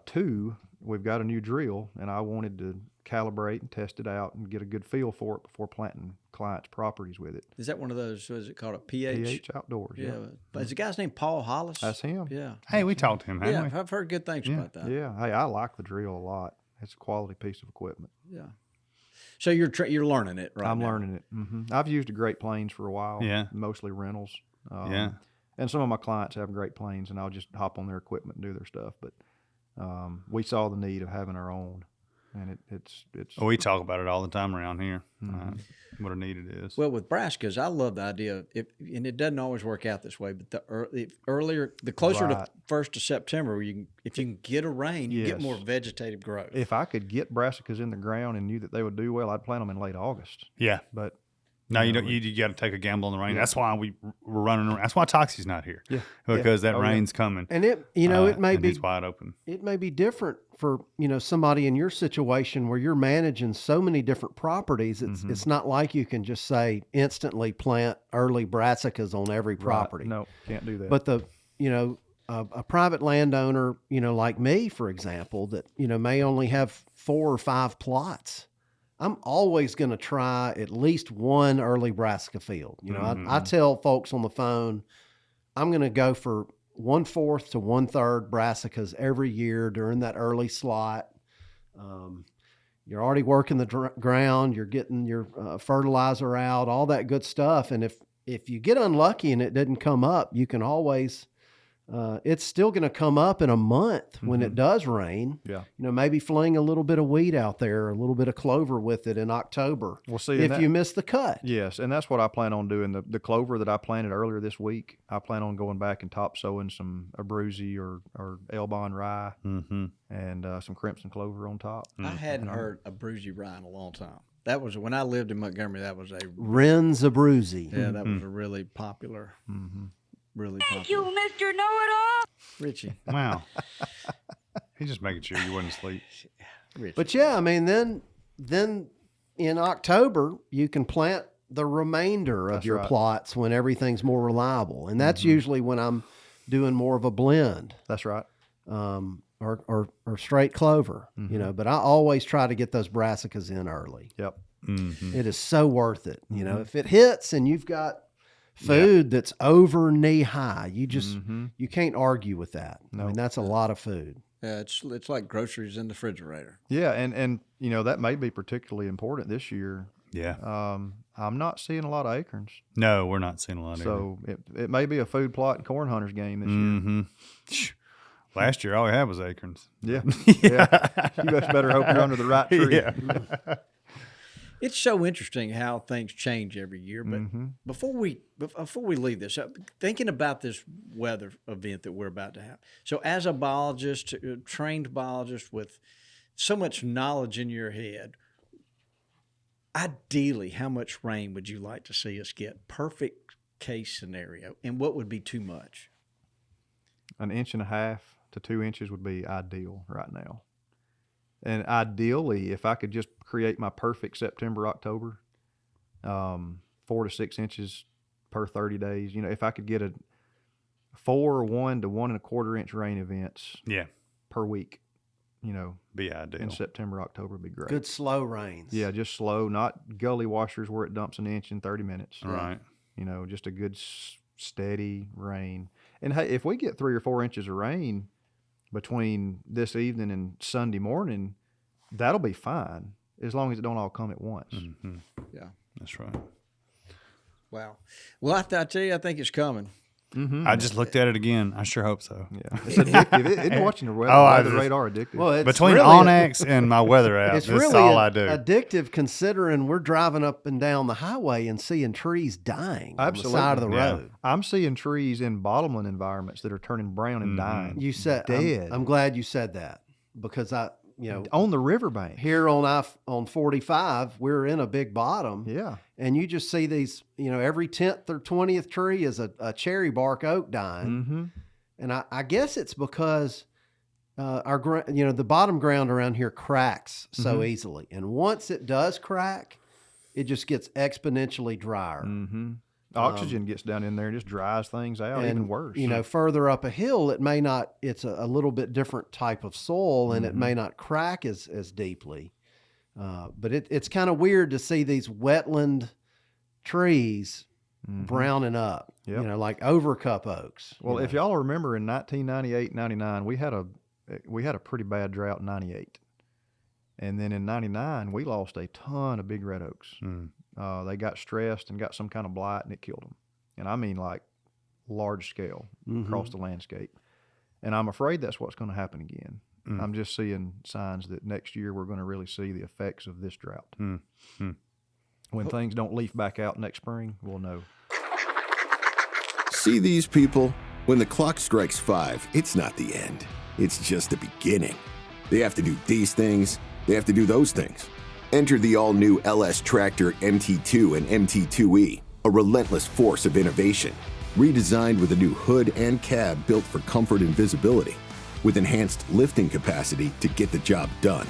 2, we've got a new drill, and I wanted to calibrate and test it out and get a good feel for it before planting clients' properties with it. Is that one of those? What is it called? A PH? PH Outdoors. Yeah. But is the guy's name Paul Hollis? That's him. Yeah. Hey, we talked to him, haven't Yeah, we? I've heard good things about that. Yeah. Hey, I like the drill a lot. It's a quality piece of equipment. Yeah. So you're learning it, right? I'm now. learning it. I've used a Great Plains for a while. Yeah. Mostly rentals. Yeah. And some of my clients have Great Plains, and I'll just hop on their equipment and do their stuff. But we saw the need of having our own, and it's. We talk about it all the time around here. What a need it is. Well, with brassicas, I love the idea of and it doesn't always work out this way, but the closer to 1st of September, if you can get a rain, you get more vegetative growth. If I could get brassicas in the ground and knew that they would do well, I'd plant them in late August. Yeah. But no, you don't. You got to take a gamble on the rain. That's why we're running around. That's why Toxie's not here. Yeah, because that rain's coming. And it may be it's wide open. It may be different for, you know, somebody in your situation where you're managing so many different properties. It's not like you can just say instantly plant early brassicas on every property. Right. No, can't do that. But a private landowner, you know, like me, for example, that, you know, may only have 4 or 5 plots. I'm always going to try at least one early brassica field. You know, I tell folks on the phone, I'm going to go for 1/4 to 1/3 brassicas every year during that early slot. You're already working the ground, you're getting your fertilizer out, all that good stuff. And if you get unlucky and it didn't come up, you can always, it's still going to come up in a month when it does rain. Yeah. You know, maybe fling a little bit of wheat out there, a little bit of clover with it in October. We'll see. If you miss the cut. Yes, and that's what I plan on doing. The clover that I planted earlier this week, I plan on going back and top sowing some Abruzzi or Elbon rye and some crimson clover on top. I hadn't heard Abruzzi rye in a long time. That was when I lived in Montgomery. That was Ren's Abruzzi. Yeah, that was a really popular. Really popular. Thank you, Mr. Know-It-All. Richie. Wow. He's just making sure you wouldn't sleep. Richie. But yeah, I mean, then in October, you can plant the remainder of your plots when everything's more reliable. And that's usually when I'm doing more of a blend. That's right. Or straight clover, you know, but I always try to get those brassicas in early. Yep. It is so worth it. You know, if it hits and you've got food that's over knee high, you just, you can't argue with that. I mean, that's a lot of food. Yeah, it's like groceries in the refrigerator. Yeah, and you know, that may be particularly important this year. Yeah. I'm not seeing a lot of acorns. No, we're not seeing a lot of So it may be a food plot and corn hunters game this year. Last year, all we had was acorns. Yeah. Yeah. You much better hope you're under the right tree. Yeah. It's so interesting how things change every year. But before we leave this, thinking about this weather event that we're about to have. So as a biologist, trained biologist with so much knowledge in your head. Ideally, how much rain would you like to see us get? Perfect case scenario. And what would be too much? 1.5 inches to 2 inches would be ideal right now. And ideally, if I could just create my perfect September, October, 4 to 6 inches per 30 days, if I could get a 1 to 1.25 inch rain events per week, be ideal. in September, October would be great. Good slow rains. Yeah, just slow, not gully washers where it dumps 1 inch in 30 minutes. Right. Just a good steady rain. And hey, if we get 3 or 4 inches of rain between this evening and Sunday morning, that'll be fine as long as it don't all come at once. Mm-hmm. Yeah. That's right. Wow. Well, I tell you, I think it's coming. I just looked at it again. I sure hope so. Yeah, it's addictive. Isn't watching the weather, radar addictive? Well, it's Between really Onyx and my weather app, it's that's really all I do. addictive considering we're driving up and down the highway and seeing trees dying Absolutely. on the side of the Yeah. road. I'm seeing trees in bottomland environments that are turning brown and dying. You said dead I'm glad you said that because on the riverbank. here on 45 we're in a big bottom. Yeah. And you just see these, every 10th or 20th tree is a cherry bark oak dying. Mm-hmm. And I guess it's because the bottom ground around here cracks so easily. And once it does crack, it just gets exponentially drier. Mm-hmm. Oxygen gets down in there and just dries things out even worse. Further up a hill, it may not, it's a little bit different type of soil and it may not crack as deeply. But it's kind of weird to see these wetland trees browning up, Yep. like overcup oaks. Well, if y'all remember in 1998, 99, we had a pretty bad drought in 98. And then in 99, we lost a ton of big red oaks. They got stressed and got some kind of blight and it killed them. And I mean like large scale across the landscape. And I'm afraid that's what's going to happen again. I'm just seeing signs that next year we're going to really see the effects of this drought. When things don't leaf back out next spring, we'll know. See these people? When the clock strikes 5, it's not the end. It's just the beginning. They have to do these things. They have to do those things. Enter the all-new LS Tractor MT2 and MT2E, a relentless force of innovation. Redesigned with a new hood and cab built for comfort and visibility, with enhanced lifting capacity to get the job done.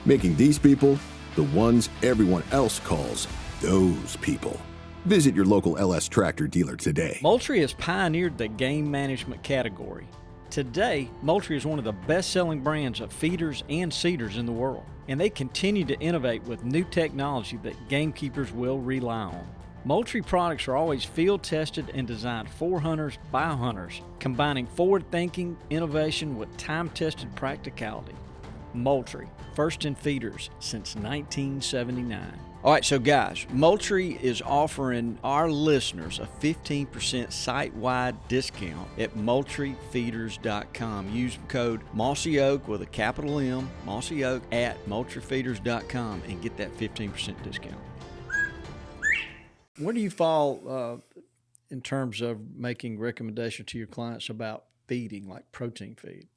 Making these people the ones everyone else calls those people. Visit your local LS Tractor dealer today. Moultrie has pioneered the game management category. Today, Moultrie is one of the best-selling brands of feeders and seeders in the world, and they continue to innovate with new technology that gamekeepers will rely on. Moultrie products are always field-tested and designed for hunters by hunters, combining forward-thinking innovation with time-tested practicality. Moultrie, first in feeders since 1979. All right, so guys, Moultrie is offering our listeners a 15% site-wide discount at MoultrieFeeders.com. Use code Mossy Oak with a capital M, Mossy Oak, at MoultrieFeeders.com and get that 15% discount. Where do you fall in terms of making recommendations to your clients about feeding, like protein feed?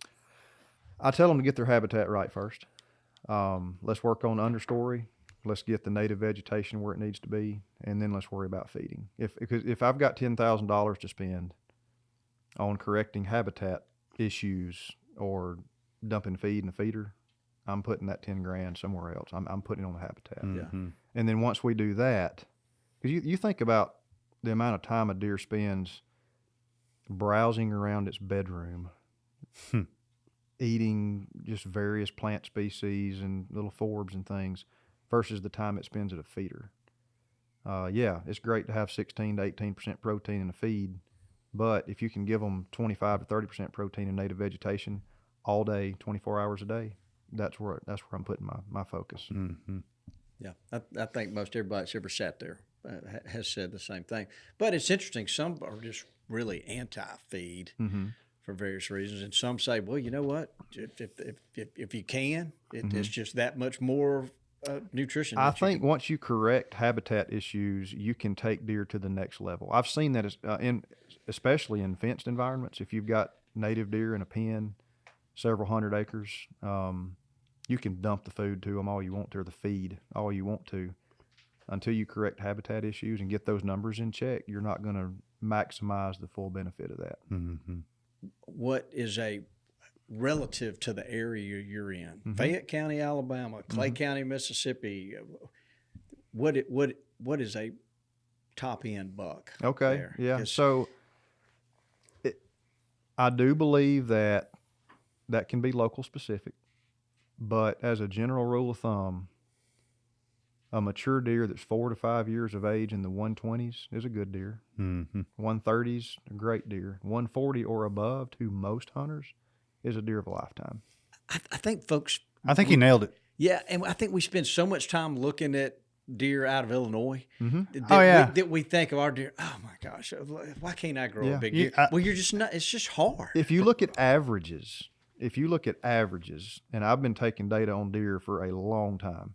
I tell them to get their habitat right first. Let's work on understory. Let's get the native vegetation where it needs to be, and then let's worry about feeding. If I've got $10,000 to spend on correcting habitat issues or dumping feed in a feeder, I'm putting that 10 grand somewhere else. I'm putting it on the habitat. Mm-hmm. And then once we do that, because you think about the amount of time a deer spends browsing around its bedroom, eating just various plant species and little forbs and things, versus the time it spends at a feeder. Yeah, it's great to have 16 to 18% protein in a feed, but if you can give them 25 to 30% protein in native vegetation all day, 24 hours a day, that's where I'm putting my focus. Mm-hmm. Yeah, I think most everybody that's ever sat there has said the same thing. But it's interesting. Some are just really anti-feed for various reasons, and some say, well, you know what? If you can, it's just that much more nutrition. I think once you correct habitat issues, you can take deer to the next level. I've seen that especially in fenced environments. If you've got native deer in a pen, several hundred acres, You can dump the food to them all you want to, or the feed all you want to. Until you correct habitat issues and get those numbers in check, you're not going to maximize the full benefit of that. Mm-hmm. What is a relative to the area you're in? Fayette County, Alabama, Clay County, Mississippi. What is a top end buck? Okay, there? yeah. So I do believe that can be local specific, but as a general rule of thumb, a mature deer that's 4 to 5 years of age in the 120s is a good deer. 130s, a great deer. 140 or above to most hunters is a deer of a lifetime. I think folks. I think he nailed it. Yeah, and I think we spend so much time looking at deer out of Illinois that we think of our deer. Oh my gosh, why can't I grow a big deer? Well, you're just not. It's just hard. If you look at averages, and I've been taking data on deer for a long time,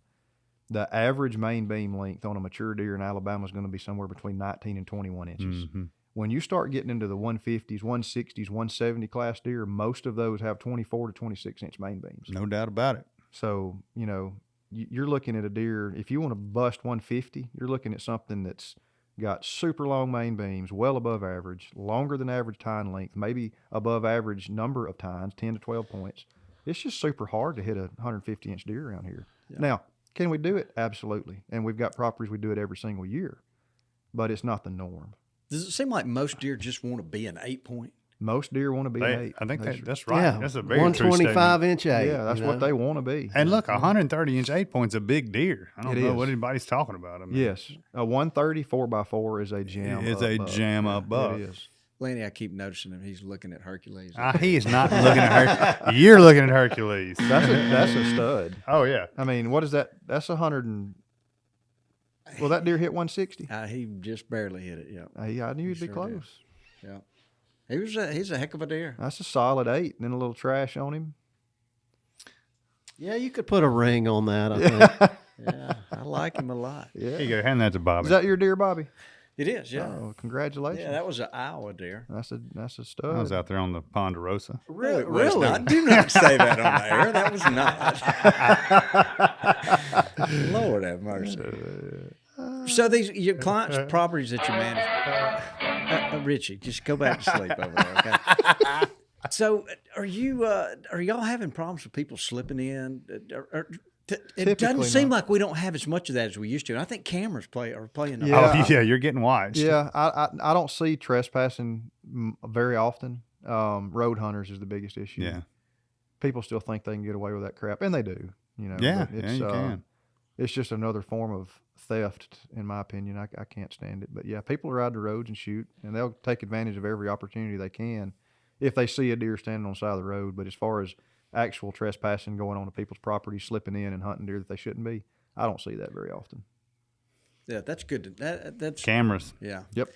the average main beam length on a mature deer in Alabama is going to be somewhere between 19 and 21 inches. When you start getting into the 150s, 160s, 170 class deer, most of those have 24 to 26 inch main beams. No doubt about it. So, you're looking at a deer, if you want to bust 150, you're looking at something that's got super long main beams, well above average, longer than average tine length, maybe above average number of tines, 10 to 12 points. It's just super hard to hit a 150 inch deer around here. Yeah. Now, can we do it? Absolutely. And we've got properties we do it every single year, but it's not the norm. Does it seem like most deer just want to be an 8 point? Most deer want to be an 8. I think that's right. Yeah, That's a very 125 inch 8. Yeah, that's what they want to be. And look, 130 inch 8 point's a big deer. I don't know is. what anybody's talking about. I mean, Yes, a 130 4x4 is a jam. It's a jam up buck. It is. Lanny, I keep noticing him. He's looking at Hercules. He is not looking at Hercules. You're looking at Hercules. That's a stud. Oh yeah. I mean, what is that? That's 100 and. Well, that deer hit 160. He just barely hit it. Yeah. I knew he'd be close. Yeah. He's a heck of a deer. That's a solid 8, and then a little trash on him. Yeah, you could put a ring on that, I think. Yeah, I like him a lot. Yeah. Here you go. Hand that to Bobby. Is that your deer, Bobby? It is, yeah. Oh, congratulations. Yeah, that was an Iowa deer. That's a stud. I was out there on the Ponderosa. Really? Do not say that on the air. That was not. Lord have mercy. So these your clients' properties that you manage, Richie, just go back to sleep over there, okay? So are y'all having problems with people slipping in? It doesn't seem like we don't have as much of that as we used to. And I think cameras are playing. Yeah. Oh yeah, you're getting watched. Yeah, I don't see trespassing very often. Road hunters is the biggest issue. Yeah. People still think they can get away with that crap, and they do. Yeah, but you can. It's just another form of theft, in my opinion. I can't stand it. But yeah, people ride the roads and shoot, and they'll take advantage of every opportunity they can if they see a deer standing on the side of the road. But as far as actual trespassing, going on to people's property, slipping in and hunting deer that they shouldn't be, I don't see that very often. Yeah, that's good. That's Cameras. Yeah. Yep.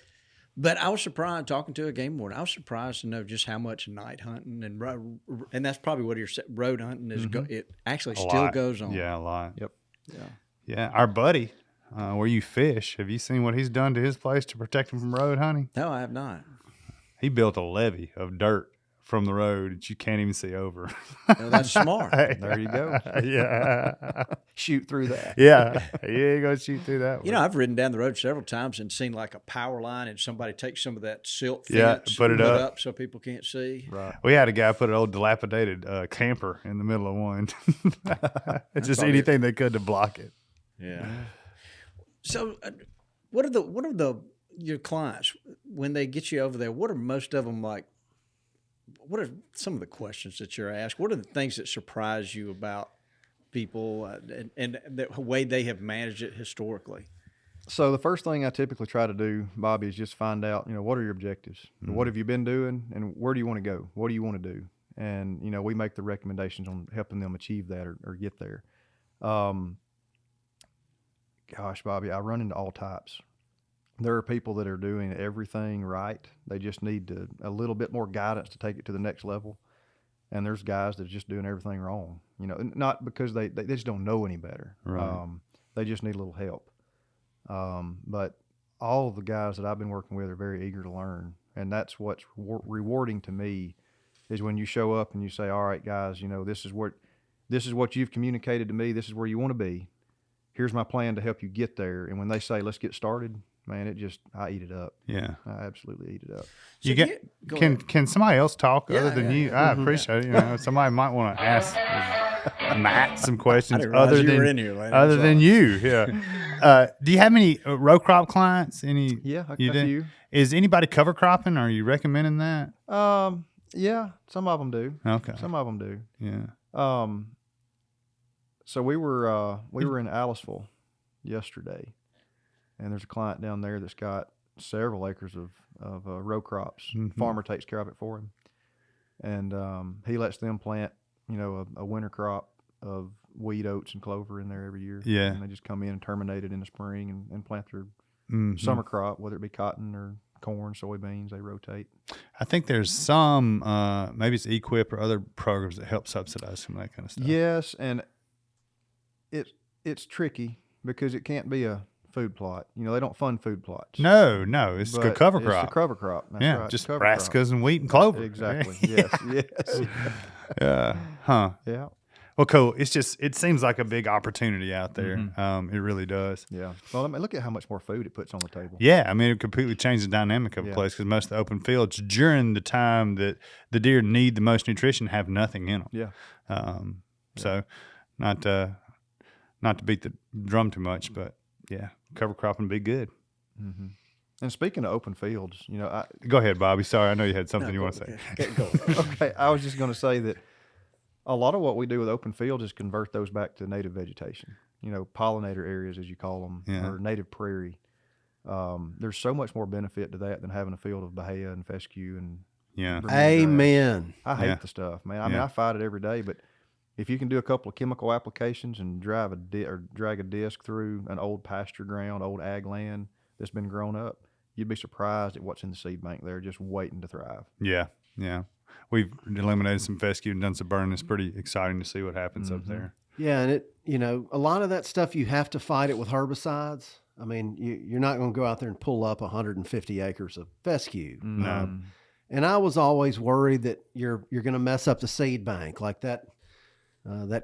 But I was surprised talking to a game warden. I was surprised to know just how much night hunting and that's probably what road hunting is. It actually still goes on. Yeah, a lot. Yep. Yeah. Yeah, our buddy, where you fish, have you seen what he's done to his place to protect him from road hunting? No, I have not. He built a levee of dirt from the road that you can't even see over. Well, that's smart. There you go. Yeah. Shoot through that. Yeah. You go shoot through that one. I've ridden down the road several times and seen like a power line and somebody takes some of that silt Yeah, fence put it up. so people can't see. Right. We had a guy put an old dilapidated camper in the middle of one. It's just probably anything they could to block it. Yeah. So, what are your clients when they get you over there? What are most of them like? What are some of the questions that you're asked? What are the things that surprise you about people and the way they have managed it historically? So the first thing I typically try to do, Bobby, is just find out, what are your objectives? Mm-hmm. What have you been doing, and where do you want to go? What do you want to do? And, we make the recommendations on helping them achieve that or get there. Gosh, Bobby, I run into all types. There are people that are doing everything right. They just need a little bit more guidance to take it to the next level. And there's guys that are just doing everything wrong, not because they just don't know any better. Right. They just need a little help. But all of the guys that I've been working with are very eager to learn. And that's what's rewarding to me is when you show up and you say, all right, guys, this is what this is what you've communicated to me. This is where you want to be. Here's my plan to help you get there. And when they say, let's get started, man, I eat it up. Yeah. I absolutely eat it up. You get can somebody else talk other than you? I appreciate it. You know, somebody might want to ask Matt some questions other than you. Yeah. Do you have any row crop clients? Any? Yeah, a do? few. Is anybody cover cropping? Are you recommending that? Yeah, some of them do. Okay. Some of them do. Yeah. So we were in Aliceville yesterday, and there's a client down there that's got several acres of row crops. Mm-hmm. Farmer takes care of it for him, and he lets them plant, a winter crop of wheat, oats, and clover in there every year. Yeah. And they just come in and terminate it in the spring and plant their Mm-hmm. summer crop, whether it be cotton or corn, soybeans. They rotate. I think there's some, maybe it's Equip or other programs that help subsidize some of that kind of stuff. Yes, and it's tricky because it can't be a food plot. They don't fund food plots. No, it's a But cover crop. It's a cover crop. That's yeah, right. just cover crop. brassicas and wheat and clover. Exactly. Yes. Yeah. Huh. Yeah. Well, cool. It seems like a big opportunity out there. Mm-hmm. It really does. Yeah. Well, look at how much more food it puts on the table. Yeah. I mean, it completely changed the dynamic of a place because most of the open fields during the time that the deer need the most nutrition have nothing in them. Yeah. So not to beat the drum too much, but yeah, cover cropping would be good. Mm-hmm. And speaking of open fields, Go ahead, Bobby. Sorry, I know you had something you want to say. Go. Okay, I was just going to say that a lot of what we do with open fields is convert those back to native vegetation, pollinator areas, as you call them, or native prairie. There's so much more benefit to that than having a field of bahia and fescue and Yeah. Bermuda Amen. grass. I hate the stuff, man. I mean, I fight it every day, but if you can do a couple of chemical applications and drag a disc through an old pasture ground, old ag land that's been grown up, you'd be surprised at what's in the seed bank there just waiting to thrive. Yeah. We've eliminated some fescue and done some burning. It's pretty exciting to see what happens up there. Yeah, and a lot of that stuff you have to fight it with herbicides. I mean, you're not going to go out there and pull up 150 acres of fescue. No. And I was always worried that you're going to mess up the seed bank, like that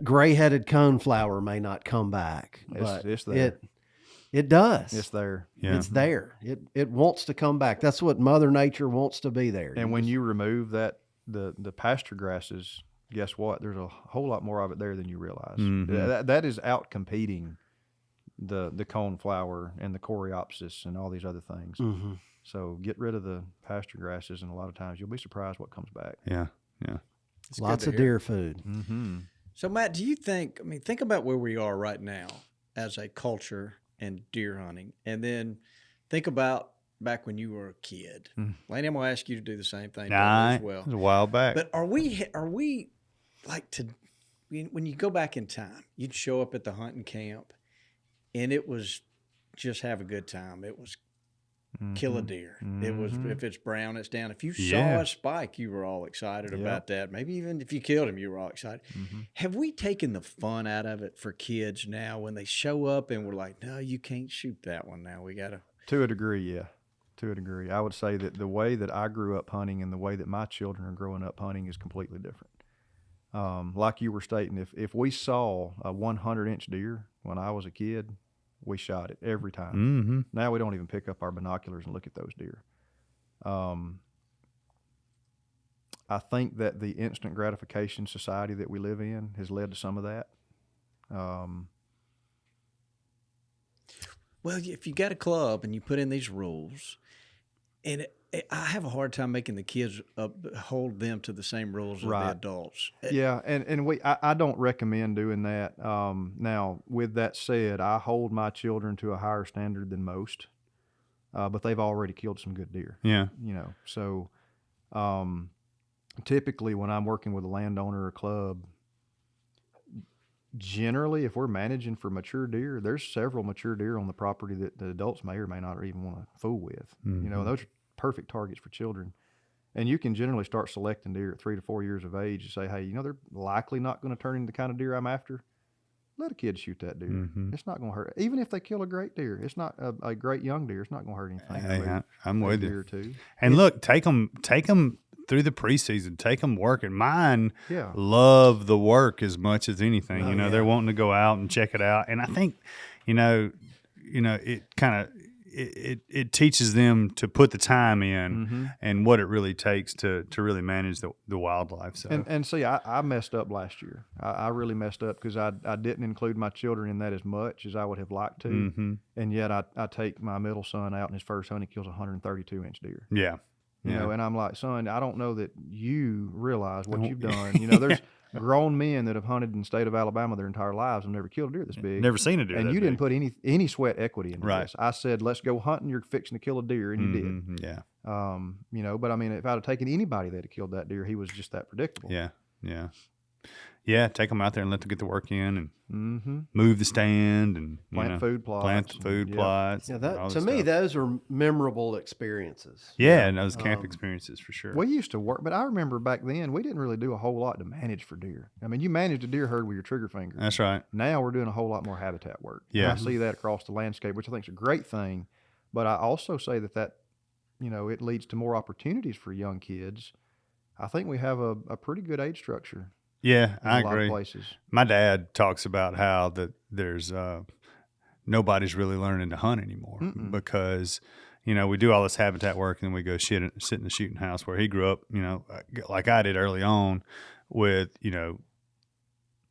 gray-headed coneflower may not come back. It's there. It does. It's there. Yeah. It's there. It wants to come back. That's what Mother Nature wants to be there. And when you remove that, the pasture grasses, guess what? There's a whole lot more of it there than you realize. Mm-hmm. That is out competing the coneflower and the coreopsis and all these other things. Mm-hmm. So get rid of the pasture grasses, and a lot of times you'll be surprised what comes back. Yeah. It's Lots good of to hear. deer food. Mm-hmm. So, Matt, do you think, think about where we are right now as a culture and deer hunting, and then think about back when you were a kid. Laney, I'm going to ask you to do the same thing as well. It was a while back. But are we like when you go back in time, you'd show up at the hunting camp, and it was just have a good time. It was kill a deer. It was, if it's brown, it's down. If you saw a spike, you were all excited about that. Maybe even if you killed him, you were all excited. Have we taken the fun out of it for kids now when they show up and we're like, no, you can't shoot that one now. We got to. To a degree, yeah. To a degree. I would say that the way that I grew up hunting and the way that my children are growing up hunting is completely different. Like you were stating, if we saw a 100-inch deer when I was a kid, we shot it every time. Mm-hmm. Now we don't even pick up our binoculars and look at those deer. I think that the instant gratification society that we live in has led to some of that. Well, if you got a club and you put in these rules, and I have a hard time making the kids hold them to the same rules as the adults. Yeah, and I don't recommend doing that. Now, with that said, I hold my children to a higher standard than most, but they've already killed some good deer. Yeah. So typically when I'm working with a landowner or a club, generally, if we're managing for mature deer, there's several mature deer on the property that the adults may or may not even want to fool with. Those are perfect targets for children. And you can generally start selecting deer at 3 to 4 years of age and say, hey, they're likely not going to turn into the kind of deer I'm after. Let a kid shoot that deer. It's not going to hurt. Even if they kill a great deer, it's not a great young deer. It's not going to hurt anything. Hey, I'm with you. Deer too. And look, take them through the preseason. Take them working. Mine Yeah. love the work as much as anything. They're wanting to go out and check it out. And I think, it kind of it teaches them to put the time in and what it really takes to really manage the wildlife. So And see, I messed up last year. I really messed up because I didn't include my children in that as much as I would have liked to. And yet I take my middle son out in his first hunt, he kills a 132-inch deer. yeah. You know, and I'm like, son, I don't know that you realize what you've done. There's grown men that have hunted in the state of Alabama their entire lives and never killed a deer this big. Never seen a deer And that you didn't big. put any sweat equity into Right. this. I said, let's go hunting. You're fixing to kill a deer, and you did. Yeah. But I mean, if I'd have taken anybody that had killed that deer, he was just that predictable. Yeah. Yeah. Yeah, take them out there and let them get the work in and move the stand and Plant food plots. Plant the food plots. Yeah, and all that this to me, stuff. those are memorable experiences. Yeah, and those camp experiences for sure. We used to work, but I remember back then we didn't really do a whole lot to manage for deer. I mean, you managed a deer herd with your trigger finger. That's right. Now we're doing a whole lot more habitat work. Yeah. And I see that across the landscape, which I think is a great thing. But I also say that it leads to more opportunities for young kids. I think we have a pretty good age structure. Yeah, In I a lot of agree. places. My dad talks about how there's nobody's really learning to hunt anymore because we do all this habitat work and then we go sit in the shooting house where he grew up. Like I did early on with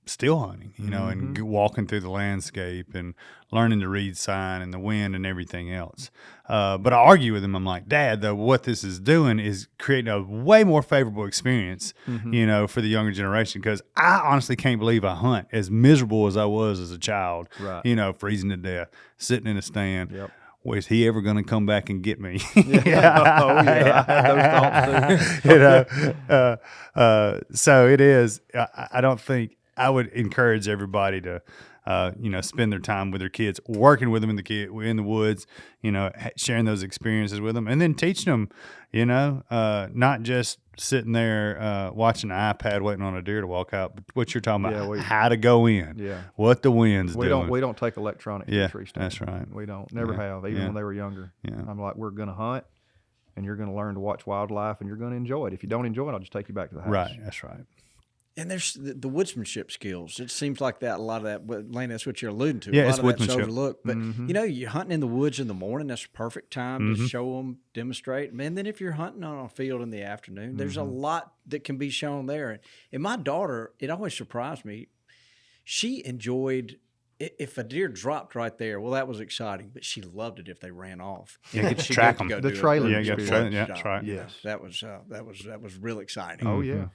still hunting, and walking through the landscape and learning to read sign and the wind and everything else. But I argue with him. I'm like, Dad, though, what this is doing is creating a way more favorable experience, for the younger generation. Because I honestly can't believe I hunt as miserable as I was as a child, Right. Freezing to death, sitting in a stand. Yep. Was he ever going to come back and get me? Yeah. Oh, yeah. I had those thoughts too. So it is. I don't think I would encourage everybody to, spend their time with their kids, working with them in the woods, sharing those experiences with them, and then teaching them, not just sitting there watching an iPad waiting on a deer to walk out, but what you're talking about, how to go in, what the wind's doing. We don't take electronics to the tree stand. That's right. We don't. Never have, even when they were younger. Yeah. I'm like, we're going to hunt, and you're going to learn to watch wildlife, and you're going to enjoy it. If you don't enjoy it, I'll just take you back to the house. Right. That's right. And there's the woodsmanship skills. It seems like that a lot of that, but Lane, that's what you're alluding to. Yeah, a lot it's of that's woodsmanship. overlooked. But you're hunting in the woods in the morning. That's a perfect time to show them, demonstrate. And then if you're hunting on a field in the afternoon, there's a lot that can be shown there. And my daughter, it always surprised me. She enjoyed if a deer dropped right there. Well, that was exciting, but she loved it if they ran off. Yeah, get to She track got to them. go The do trailer Yeah, you got to experience. train. Yeah, that's right. Yes. That was real exciting. Oh, yeah.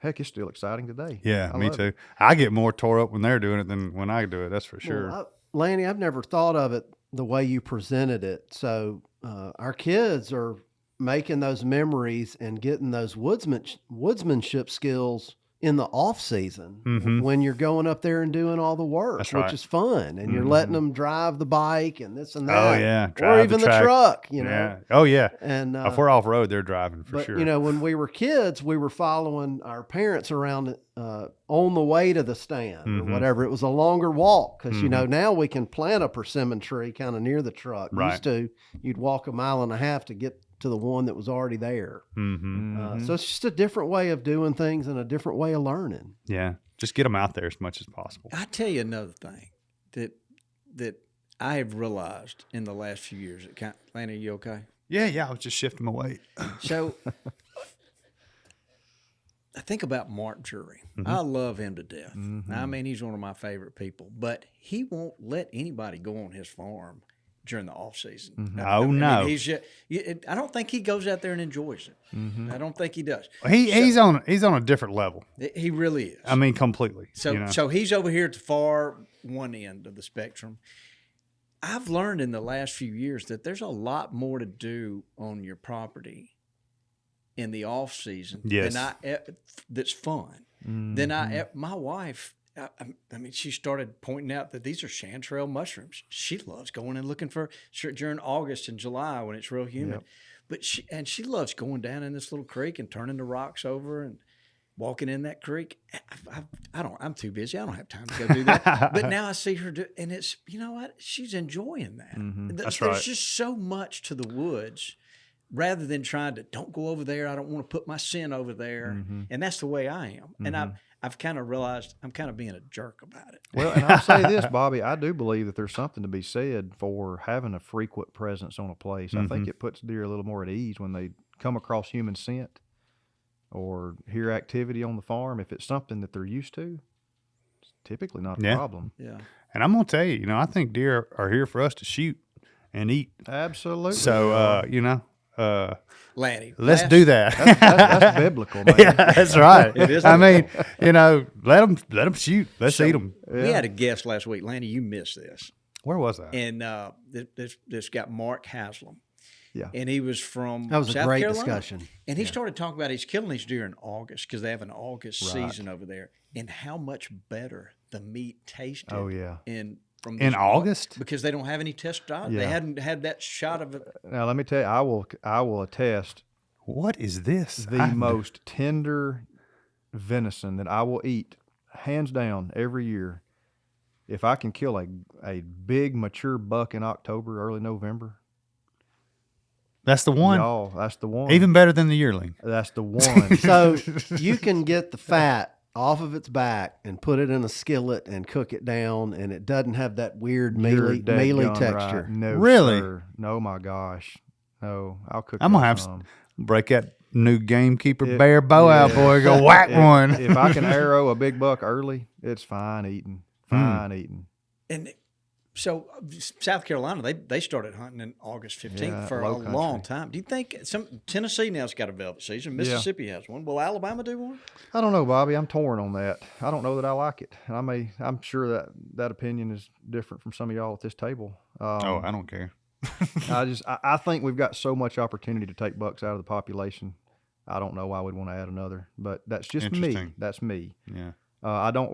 Heck, it's still exciting today. Yeah, I me love too. it. I get more tore up when they're doing it than when I do it. That's for sure. Well, Lanny, I've never thought of it the way you presented it. So our kids are making those memories and getting those woodsmanship skills in the off season when you're going up there and doing all the work, That's which right. is fun. And you're letting them drive the bike and this and that. Oh, yeah. Or Drive even the track. truck, Yeah. Oh yeah. And If we're off road, they're driving for but sure. when we were kids, we were following our parents around on the way to the stand or whatever. It was a longer walk because now we can plant a persimmon tree kind of near the truck. Right. Used to, you'd walk a mile and a half to get to the one that was already there. So it's just a different way of doing things and a different way of learning. Yeah. Just get them out there as much as possible. I tell you another thing that I have realized in the last few years. Lana, you okay? Yeah. I was just shifting my weight. So I think about Mark Drury. I love him to death. I mean, he's one of my favorite people, but he won't let anybody go on his farm during the off season. No. I don't think he goes out there and enjoys it. I don't think he does. He's on a different level. He really is. I mean, completely. So he's over here at the far one end of the spectrum. I've learned in the last few years that there's a lot more to do on your property in the off season. Yes. That's fun. My wife, I mean, she started pointing out that these are chanterelle mushrooms. She loves going and looking for during August and July when it's real humid. But she loves going down in this little creek and turning the rocks over and walking in that creek. I'm too busy. I don't have time to go do that. But now I see her do, and it's, you know what? She's enjoying that. That's There's right. just so much to the woods rather than trying to don't go over there. I don't want to put my scent over there. And that's the way I am. And I've kind of realized I'm kind of being a jerk about it. Well, and I'll say this, Bobby, I do believe that there's something to be said for having a frequent presence on a place. I think it puts deer a little more at ease when they come across human scent or hear activity on the farm. If it's something that they're used to, it's typically not a problem. Yeah. And I'm gonna tell you, I think deer are here for us to shoot and eat. Absolutely. So, Lanny, let's do that. That's biblical, man. Yeah, that's right. It is. I mean, let them shoot. Let's eat them. We had a guest last week. Lanny, you missed this. Where was that? And this got Mark Haslam. Yeah. And he was from That was South a great Carolina. discussion. And he started talking about he's killing these deer in August because they have an August season over there, and how much better the meat tasted. Oh, yeah. In August? because they don't have any testosterone. Yeah. They hadn't had that shot of it. Now, let me tell you, I will attest What is this? the most tender venison that I will eat, hands down, every year. If I can kill a big mature buck in October, early November, That's the one. y'all, that's the one. Even better than the yearling. That's the one. So you can get the fat off of its back and put it in a skillet and cook it down, and it doesn't have that weird You're mealy dadgum texture. right. No, Really? sir. No, my gosh. No, I'll cook I'm y'all gonna have some. break that new gamekeeper It- bear bow out, yeah. boy. Go whack one. If I can arrow a big buck early, it's fine eating. Fine eating. And so South Carolina, they started hunting in August 15th Yeah, for a low country. long time. Do you think Tennessee now's got a velvet season? Mississippi has one. Will Alabama do one? I don't know, Bobby. I'm torn on that. I don't know that I like it. And I'm sure that opinion is different from some of y'all at this table. Oh, I don't care. I think we've got so much opportunity to take bucks out of the population. I don't know why we'd want to add another, but that's just me. Interesting. That's me. Yeah. I don't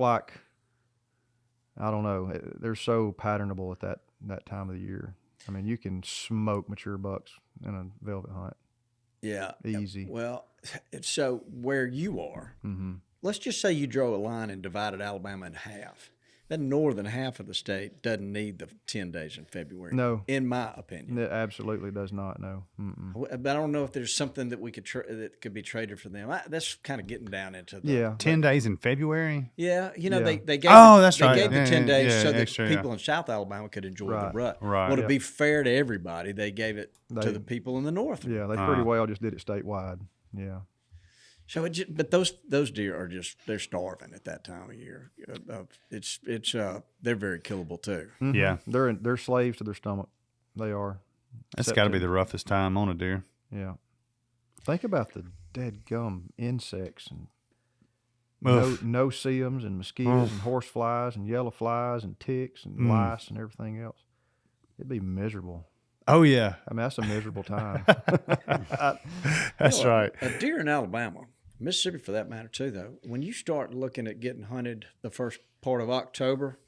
know. They're so patternable at that time of the year. I mean, you can smoke mature bucks in a velvet hunt. Yeah. Easy. Well, so where you are, let's just say you draw a line and divided Alabama in half. That northern half of the state doesn't need the 10 days in February. No. In my opinion. It absolutely does not. No. Mm-mm. But I don't know if there's something that we could that could be traded for them. That's kind of getting down into the Yeah. 10 days in February? Yeah, Yeah. they gave Oh, that's they right. gave Yeah, the 10 yeah, days yeah, so that extra, people in South Alabama could enjoy the rut. right, Well, to yeah. be fair to everybody, they gave it to the people in the north. Yeah, they pretty well just did it statewide. Yeah. So but those deer are they're starving at that time of year. They're very killable too. Yeah. They're slaves to their stomach. They are. That's got to be the roughest time on a deer. Yeah. Think about the dead gum insects and Oof. no-see-ums and mosquitoes and horse flies and yellow flies and ticks and lice and everything else. It'd be miserable. Oh, yeah. I mean, that's a miserable time. That's right. A deer in Alabama, Mississippi for that matter too, though, when you start looking at getting hunted the first part of October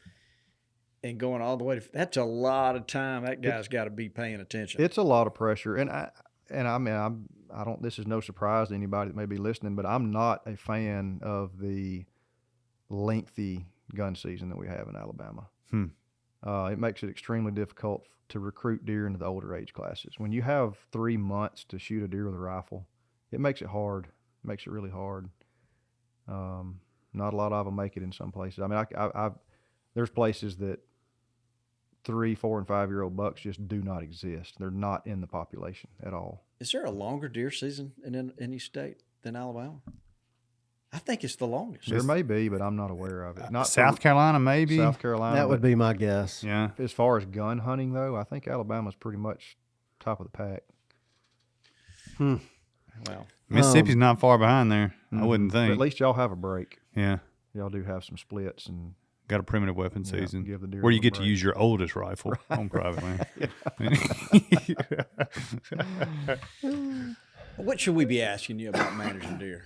and going all the way that's a lot of time. That guy's got to be paying attention. It's a lot of pressure, and I mean, I don't. This is no surprise to anybody that may be listening, but I'm not a fan of the lengthy gun season that we have in Alabama. It makes it extremely difficult to recruit deer into the older age classes. When you have 3 months to shoot a deer with a rifle, it makes it hard. It makes it really hard. Not a lot of them make it in some places. I mean, there's places that 3, 4, and 5-year-old bucks just do not exist. They're not in the population at all. Is there a longer deer season in any state than Alabama? I think it's the longest. There may be, but I'm not aware of it. Not South Carolina, maybe. South Carolina. That would but be my guess. Yeah. as far as gun hunting, though, I think Alabama's pretty much top of the pack. Well, Mississippi's not far behind there. I wouldn't But think. at least y'all have a break. Yeah. Y'all do have some splits and Got a primitive weapon season give the deer where a you little get to break. use your oldest rifle on private land. what should we be asking you about managing deer?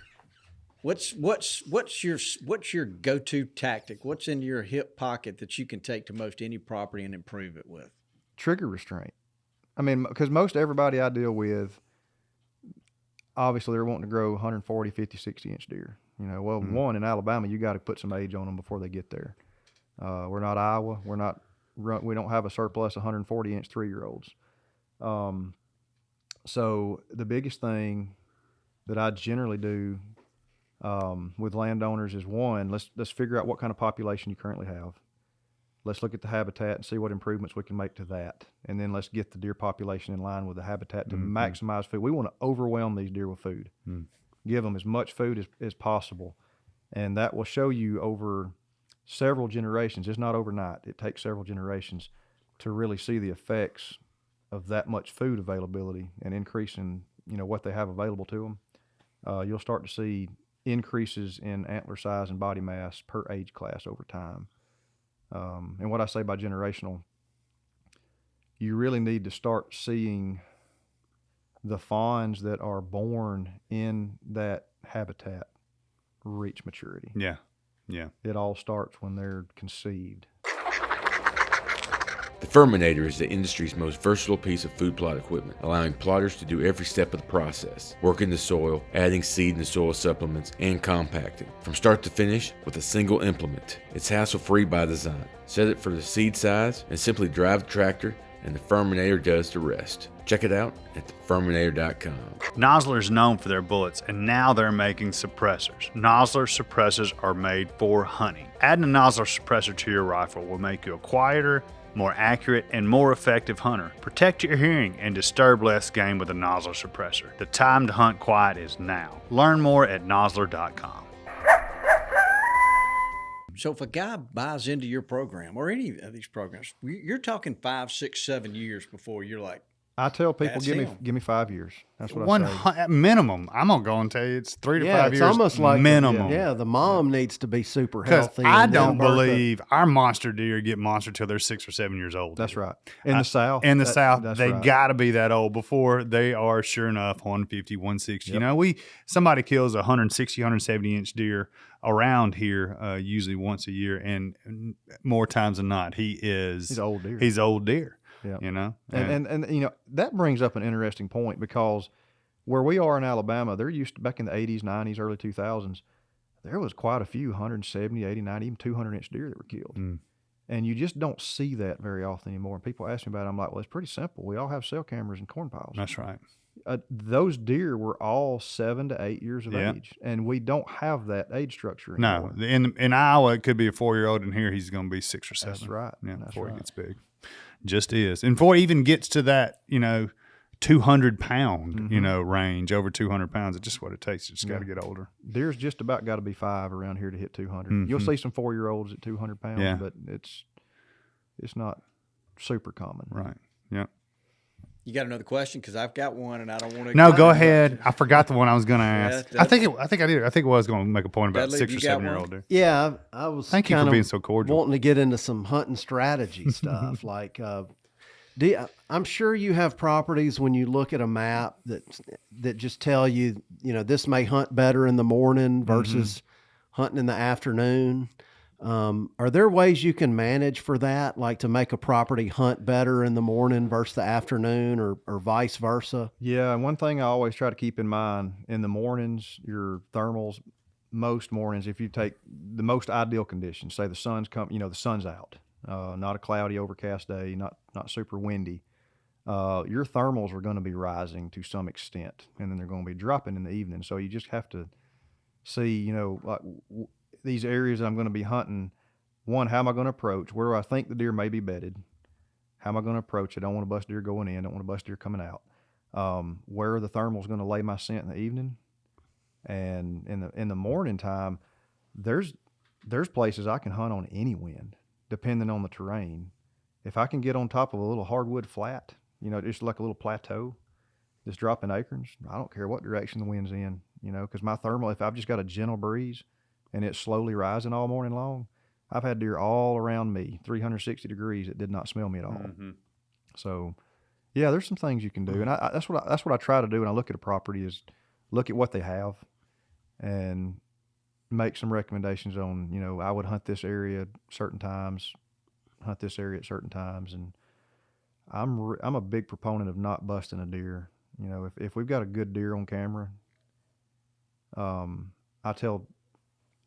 What's your go-to tactic? What's in your hip pocket that you can take to most any property and improve it with? trigger restraint. I mean, because most everybody I deal with, obviously they're wanting to grow 140, 50, 60-inch deer. You know, well, one, in Alabama, you got to put some age on them before they get there. We're not Iowa. We don't have a surplus 140-inch 3-year-olds. So the biggest thing that I generally do with landowners is, one, let's figure out what kind of population you currently have. Let's look at the habitat and see what improvements we can make to that. And then let's get the deer population in line with the habitat to maximize food. We want to overwhelm these deer with food. Give them as much food as possible. And that will show you over several generations. It's not overnight. It takes several generations to really see the effects of that much food availability and increasing, what they have available to them. You'll start to see increases in antler size and body mass per age class over time. And what I say by generational, you really need to start seeing the fawns that are born in that habitat reach maturity. Yeah. Yeah. It all starts when they're conceived. The Furminator is the industry's most versatile piece of food plot equipment, allowing plotters to do every step of the process, working the soil, adding seed and soil supplements, and compacting, from start to finish with a single implement. It's hassle-free by design. Set it for the seed size and simply drive the tractor, and the Furminator does the rest. Check it out at thefurminator.com. Nosler is known for their bullets, and now they're making suppressors. Nosler suppressors are made for hunting. Adding a Nosler suppressor to your rifle will make you a quieter, more accurate, and more effective hunter. Protect your hearing and disturb less game with a Nosler suppressor. The time to hunt quiet is now. Learn more at nosler.com. So if a guy buys into your program or any of these programs, you're talking 5, 6, 7 years before you're like, I tell people, That's give me 5 years. That's what I say. Minimum. I'm gonna go and tell you it's 3 to 5 years. It's almost like minimum. the mom needs to be super Because healthy. I and then don't birth believe our monster deer get monster till they're 6 or 7 years old. That's right. In the South. In the South, that's they right. got to be that old before they are, sure enough, 150, 160. Yep. Somebody kills a 160, 170 inch deer around here usually once a year, and more times than not, he's old deer. He's old deer. Yeah. And that brings up an interesting point, because where we are in Alabama, they're used to, back in the 80s, 90s, early 2000s, there was quite a few 170, 80, 90, even 200 inch deer that were killed. And you just don't see that very often anymore. And people ask me about it. I'm like, well, it's pretty simple. We all have cell cameras and corn piles. That's right. Those deer were all 7 to 8 years of age, and we don't have that age structure anymore. No, in Iowa, it could be a 4-year-old, and here he's going to be 6 or 7. That's right. Yeah, That's before right. he gets big. Just is. And before he even gets to that, 200 pound, range, over 200 pounds, it's just what it takes. It's just got to get older. Deer's just about got to be 5 around here to hit 200. You'll see some 4-year-olds at 200 pounds, but it's not super common. Right. Yeah. you got another question? Because I've got one and I don't want to. No, go ahead. I forgot the one I was going to ask. Yeah, I think I did. I think I was going to make a point about Dudley, 6 you or got 7-year-old one? dude. Yeah, I was Thank you for kind of being so cordial. wanting to get into some hunting strategy stuff. Like, I'm sure you have properties when you look at a map that just tell you, this may hunt better in the morning versus hunting in the afternoon. Are there ways you can manage for that, like to make a property hunt better in the morning versus the afternoon, or vice versa? Yeah, and one thing I always try to keep in mind, in the mornings, your thermals, most mornings, if you take the most ideal conditions, say the sun's the sun's out, not a cloudy, overcast day, not super windy, your thermals are going to be rising to some extent, and then they're going to be dropping in the evening. So you just have to see, like these areas that I'm going to be hunting, one, how am I going to approach? Where do I think the deer may be bedded? How am I going to approach it? I don't want to bust deer going in. Don't want to bust deer coming out. Where are the thermals going to lay my scent in the evening? And in the morning time, there's places I can hunt on any wind, depending on the terrain. If I can get on top of a little hardwood flat, just like a little plateau, just dropping acorns, I don't care what direction the wind's in, because my thermal, if I've just got a gentle breeze and it's slowly rising all morning long, I've had deer all around me, 360 degrees, that did not smell me at all. Mm-hmm. So, yeah, there's some things you can do, and that's what I try to do when I look at a property, is look at what they have and make some recommendations on, I would hunt this area at certain times, hunt this area at certain times, and I'm a big proponent of not busting a deer. If we've got a good deer on camera, I tell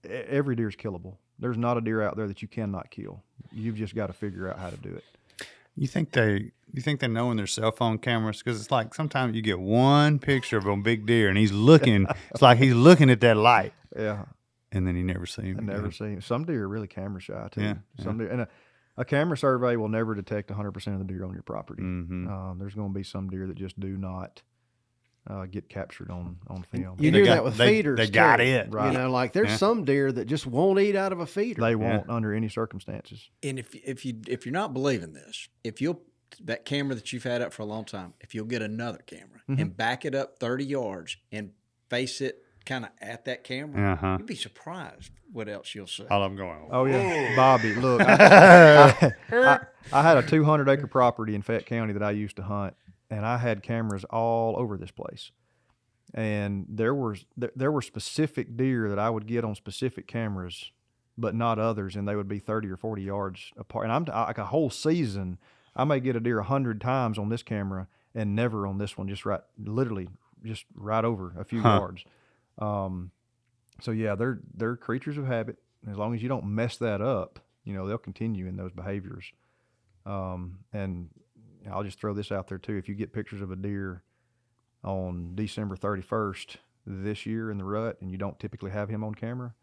every deer is killable. There's not a deer out there that you cannot kill. You've just got to figure out how to do it. You think they know in their cell phone cameras? Because it's like sometimes you get one picture of a big deer and he's looking. It's like he's looking at that light. Yeah. And then you never see him. I never see him. Some deer are really camera shy too. Yeah, Some deer, and a camera survey will never detect 100% of the deer on your property. Mm-hmm. There's going to be some deer that just do not get captured on film. You do that with feeders. They got too. it. Right. You know, like there's some deer that just won't eat out of a feeder. They won't under any circumstances. And if you're not believing this, if you'll that camera that you've had up for a long time, if you'll get another camera and back it up 30 yards and face it kind of at that camera, you'd be surprised what else you'll see. All I'm going. Oh yeah, Bobby. Look, I had a 200-acre property in Fayette County that I used to hunt, and I had cameras all over this place. And there were specific deer that I would get on specific cameras, but not others, and they would be 30 or 40 yards apart. And I'm like a whole season, I may get a deer 100 times on this camera and never on this one, literally just right over a few yards. So yeah, they're creatures of habit. As long as you don't mess that up, they'll continue in those behaviors. And I'll just throw this out there too. If you get pictures of a deer on December 31st this year in the rut and you don't typically have him on camera,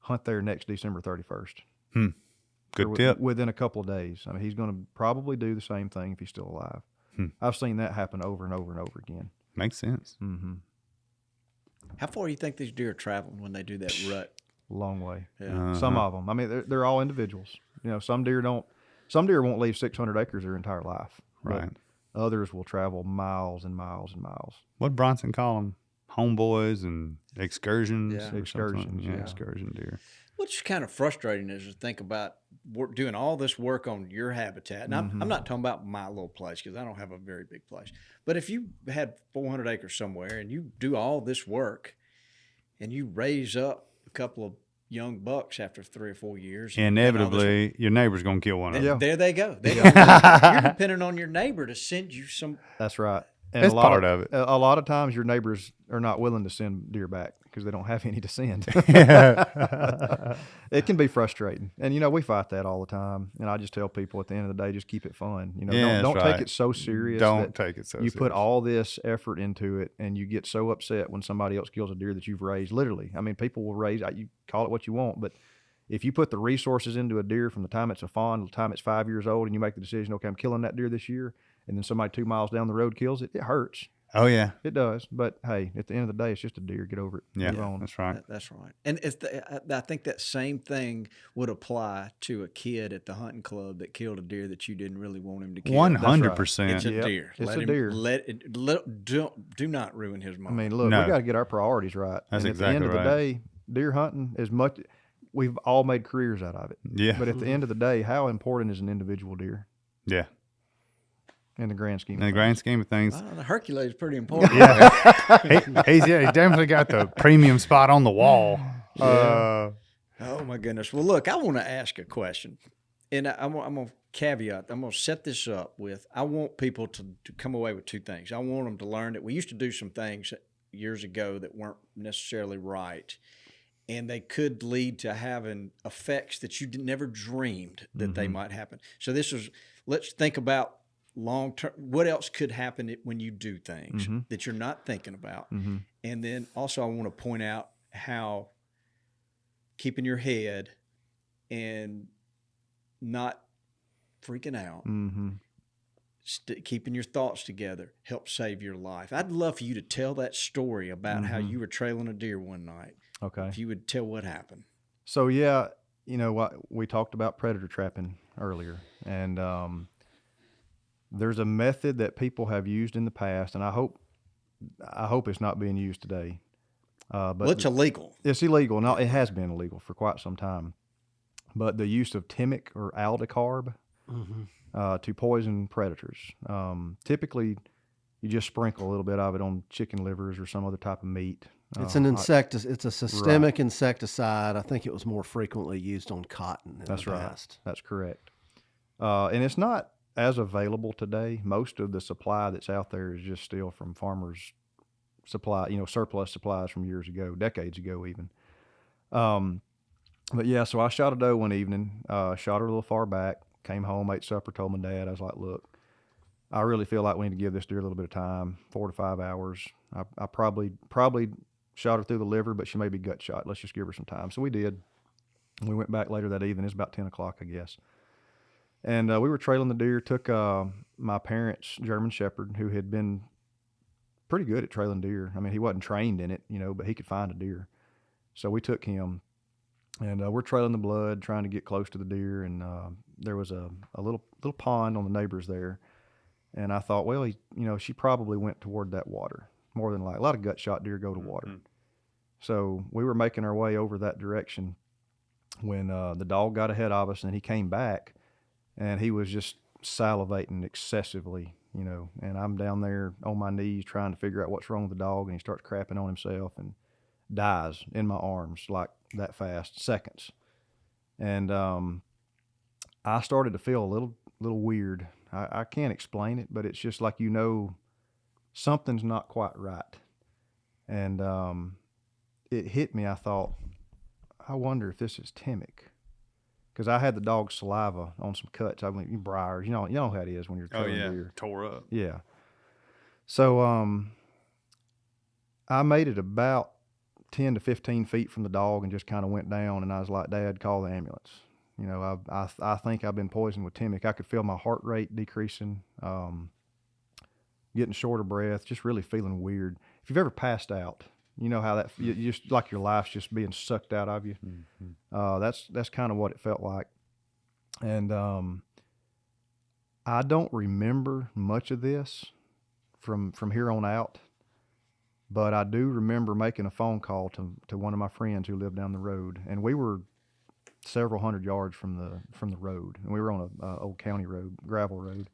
hunt there next December 31st. Good tip. Within a couple of days. I mean, he's going to probably do the same thing if he's still alive. I've seen that happen over and over and over again. Makes sense. Mm-hmm. How far do you think these deer are traveling when they do that rut? Long way. Yeah. Some of them. I mean, they're all individuals. Some deer won't leave 600 acres their entire life. Right. Others will travel miles and miles and miles. What Bronson call them? Homeboys and excursions? Yeah. Excursions, yeah. Excursion deer. What's kind of frustrating is to think about doing all this work on your habitat. And I'm not talking about my little place because I don't have a very big place. But if you had 400 acres somewhere and you do all this work and you raise up a couple of young bucks after 3 or 4 years. Inevitably, your neighbor's going to kill one of them. There they go. You're depending on your neighbor to send you some. That's right. And That's part of it. A lot of times your neighbors are not willing to send deer back because they don't have any to send. It can be frustrating. And, we fight that all the time. And I just tell people at the end of the day, just keep it fun. Don't take it so serious. Don't take it so serious. You put all this effort into it and you get so upset when somebody else kills a deer that you've raised. Literally. I mean, people will raise, you call it what you want, but if you put the resources into a deer from the time it's a fawn to the time it's 5 years old and you make the decision, okay, I'm killing that deer this year, and then somebody 2 miles down the road kills it, it hurts. Oh, yeah. It does. But, hey, at the end of the day, it's just a deer. Get over it. Yeah, Move on. that's right. That's right. And I think that same thing would apply to a kid at the hunting club that killed a deer that you didn't really want him to kill. 100%. It's a deer. It's a deer. Do not ruin his I mind. mean, look, No. we got to get our priorities right. That's and exactly at the end of right. the day, deer hunting, we've all made careers out of it. Yeah. But at the end of the day, how important is an individual deer Yeah. in the grand scheme In of the things? grand scheme of things. The Hercules is pretty important. He's definitely got the premium spot on the wall. Oh my goodness. Well, look, I want to ask a question, and I'm going to caveat. I'm going to set this up with. I want people to come away with two things. I want them to learn that we used to do some things years ago that weren't necessarily right, and they could lead to having effects that you never dreamed that they might happen. So let's think about long term. What else could happen when you do things that you're not thinking about, and then also I want to point out how keeping your head and not freaking out, keeping your thoughts together helps save your life. I'd love for you to tell that story about how you were trailing a deer one night. Okay. If you would tell what happened. So, yeah, we talked about predator trapping earlier, and there's a method that people have used in the past, and I hope it's not being used today. But it's illegal. It's illegal. No, it has been illegal for quite some time. But the use of Temik or aldicarb to poison predators. Typically, you just sprinkle a little bit of it on chicken livers or some other type of meat. It's it's a systemic insecticide. I think it was more frequently used on cotton in the past. That's correct. And it's not as available today. Most of the supply that's out there is just still from farmers' supply, surplus supplies from years ago, decades ago even. But yeah, so I shot a doe one evening, shot her a little far back, Came home, ate supper, told my dad. I was like, look, I really feel like we need to give this deer a little bit of time, 4 to 5 hours. I probably shot her through the liver, but she may be gut shot. Let's just give her some time. So we did. We went back later that evening. It was about 10 o'clock, I guess. And we were trailing the deer, took my parents' German Shepherd, who had been pretty good at trailing deer. I mean, he wasn't trained in it, but he could find a deer. So we took him, and we're trailing the blood, trying to get close to the deer. And there was a little pond on the neighbors there. And I thought, well, she probably went toward that water, more than likely. A lot of gut shot deer go to water. Mm-hmm. So we were making our way over that direction when the dog got ahead of us, and he came back, and he was just salivating excessively, and I'm down there on my knees trying to figure out what's wrong with the dog, and he starts crapping on himself and dies in my arms like that fast, seconds. And I started to feel a little weird. I can't explain it, but it's just like, something's not quite right. And it hit me. I thought, I wonder if this is Temik. Because I had the dog's saliva on some cuts. I mean, briars. You know how it is when you're trailing deer. Tore up. Yeah. So I made it about 10 to 15 feet from the dog and just kind of went down. And I was like, Dad, call the ambulance. I think I've been poisoned with Temik. I could feel my heart rate decreasing, getting short of breath, just really feeling weird. If you've ever passed out, you know how you just like your life's just being sucked out of you. Mm-hmm. That's kind of what it felt like. And I don't remember much of this from here on out, but I do remember making a phone call to one of my friends who lived down the road, and we were several hundred yards from the road, and we were on a old county road, gravel road.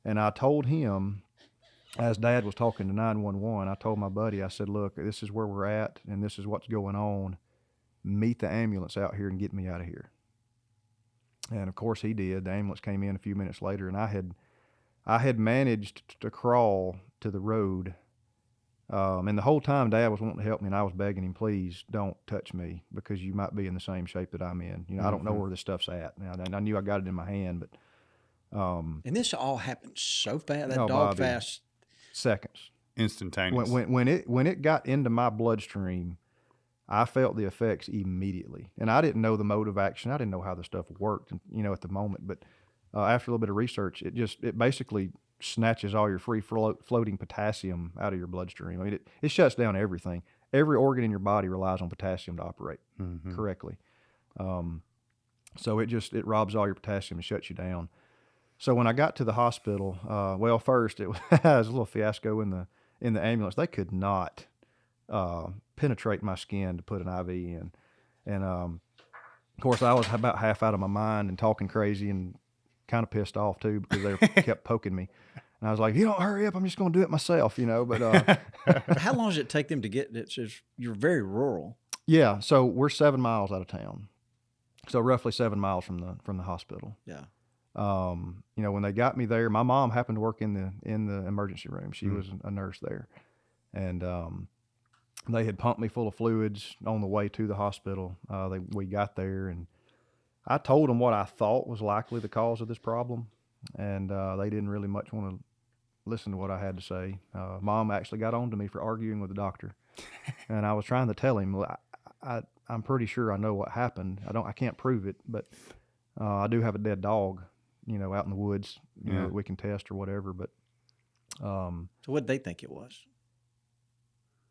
And I told him, as Dad was talking to 911, I told my buddy, I said, look, this is where we're at, and this is what's going on. Meet the ambulance out here and get me out of here. And of course he did. The ambulance came in a few minutes later, and I had managed to crawl to the road. And the whole time Dad was wanting to help me, and I was begging him, please don't touch me, because you might be in the same shape that I'm in. I don't know where this stuff's at. I knew I got it in my hand, but and this all happened so fast. That dog Bobby, fast. Seconds. Instantaneous. When it got into my bloodstream, I felt the effects immediately. And I didn't know the mode of action. I didn't know how the stuff worked, at the moment. But after a little bit of research, it basically snatches all your free floating potassium out of your bloodstream. I mean, it shuts down everything. Every organ in your body relies on potassium to operate correctly. So it robs all your potassium and shuts you down. So when I got to the hospital, first it was a little fiasco in the ambulance. They could not penetrate my skin to put an IV in. And of course I was about half out of my mind and talking crazy and kind of pissed off too, because they kept poking me. And I was like, if you don't hurry up, I'm just going to do it myself, But How long does it take them to get it? You're very rural. Yeah, so we're 7 miles out of town. So roughly 7 miles from the hospital. Yeah. When they got me there, my mom happened to work in the emergency room. She was a nurse there. And they had pumped me full of fluids on the way to the hospital. We got there, and I told them what I thought was likely the cause of this problem, and they didn't really much want to listen to what I had to say. Mom actually got on to me for arguing with the doctor, and I was trying to tell him, I'm pretty sure I know what happened. I can't prove it, but I do have a dead dog, out in the woods, that we can test or whatever. But so what did they think it was?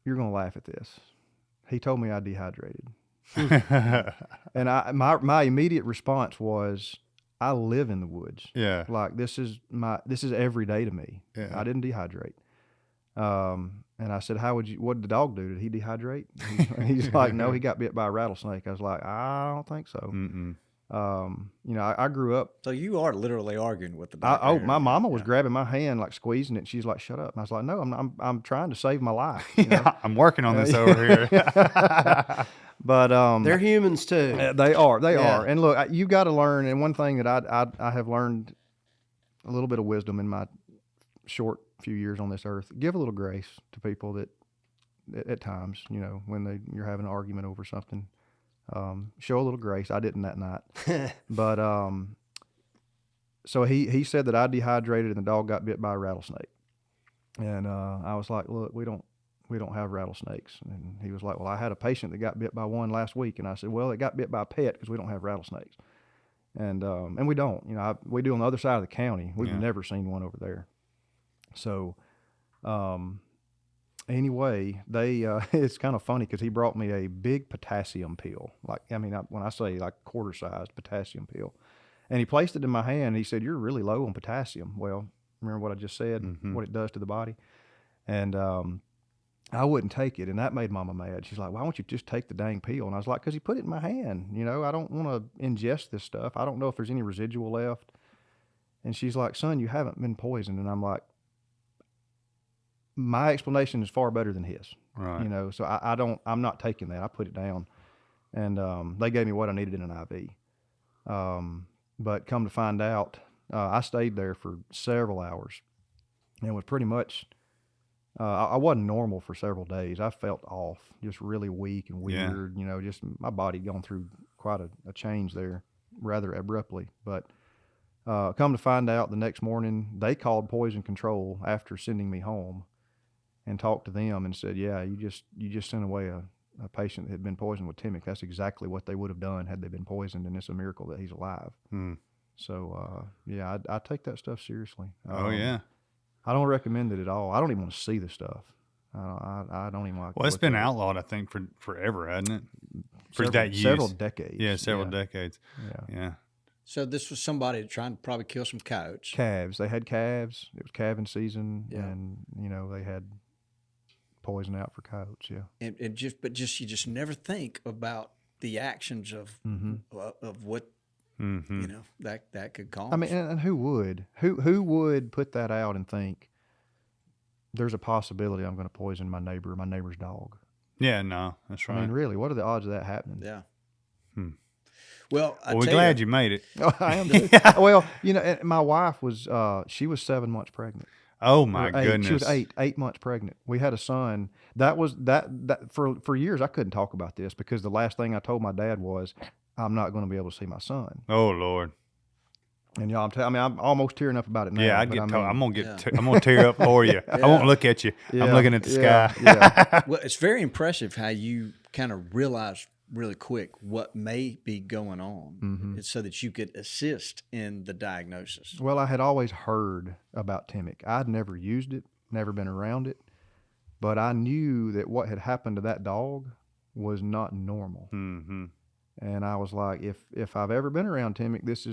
You're gonna laugh at this. He told me I dehydrated. And my immediate response was, I live in the woods. Yeah. Like this is every day to me. Yeah. I didn't dehydrate. And I said, what did the dog do? Did he dehydrate? He's like, no, he got bit by a rattlesnake. I was like, I don't think so. Mm-mm. I grew up. So you are literally arguing with the doctor. My mama was grabbing my hand, like squeezing it. She's like, shut up. And I was like, no, I'm trying to save my life. I'm working on this over here. But they're humans too. They are. And look, you got to learn. And one thing that I have learned a little bit of wisdom in my short few years on this earth: give a little grace to people that at times, when you're having an argument over something. Show a little grace. I didn't that night, but so he said that I dehydrated and the dog got bit by a rattlesnake. And I was like, look, we don't have rattlesnakes. And he was like, well, I had a patient that got bit by one last week. And I said, well, it got bit by a pet because we don't have rattlesnakes. And we don't. We do on the other side of the county. We've never seen one over there. So anyway, they it's kind of funny because he brought me a big potassium pill. When I say like quarter-sized potassium pill. And he placed it in my hand. And he said, you're really low on potassium. Well, remember what I just said, what it does to the body? And I wouldn't take it, and that made Mama mad. She's like, why don't you just take the dang pill? And I was like, because he put it in my hand. I don't want to ingest this stuff. I don't know if there's any residual left. And she's like, son, you haven't been poisoned. And I'm like, my explanation is far better than his. Right. So I'm not taking that. I put it down. And they gave me what I needed in an IV. But come to find out, I stayed there for several hours and was pretty much, I wasn't normal for several days. I felt off, just really weak and weird, just my body gone through quite a change there rather abruptly. But come to find out the next morning, they called poison control after sending me home and talked to them and said, yeah, you just sent away a patient that had been poisoned with Temik. That's exactly what they would have done had they been poisoned, and it's a miracle that he's alive. So, I take that stuff seriously. I don't recommend it at all. I don't even want to see the stuff. I don't even like. Well, it's been outlawed, I think, for forever, hasn't it? For that use. Several decades. Yeah, several decades. Yeah. So this was somebody trying to probably kill some coyotes. Calves. They had calves. It was calving season, and they had poison out for coyotes. Yeah. And you just never think about the actions of what that could cause. I mean, and who would? Who would put that out and think there's a possibility I'm going to poison my neighbor's dog? Yeah, no, that's right. I mean, really, what are the odds of that happening? Yeah. Well, we're glad you made it. Oh, I am too. Well, my wife was she was 7 months pregnant. Oh my goodness. She was 8 months pregnant. We had a son. That was that for years I couldn't talk about this because the last thing I told my dad was, I'm not going to be able to see my son. Oh Lord. And y'all, I'm almost tearing up about it now. Yeah, I'm gonna tear up for you. I won't look at you. Yeah, I'm looking at the sky. Yeah. Well, it's very impressive how you kind of realize really quick what may be going on, so that you could assist in the diagnosis. Well, I had always heard about Temik. I'd never used it, never been around it, but I knew that what had happened to that dog was not normal. And I was like, if I've ever been around Temik, this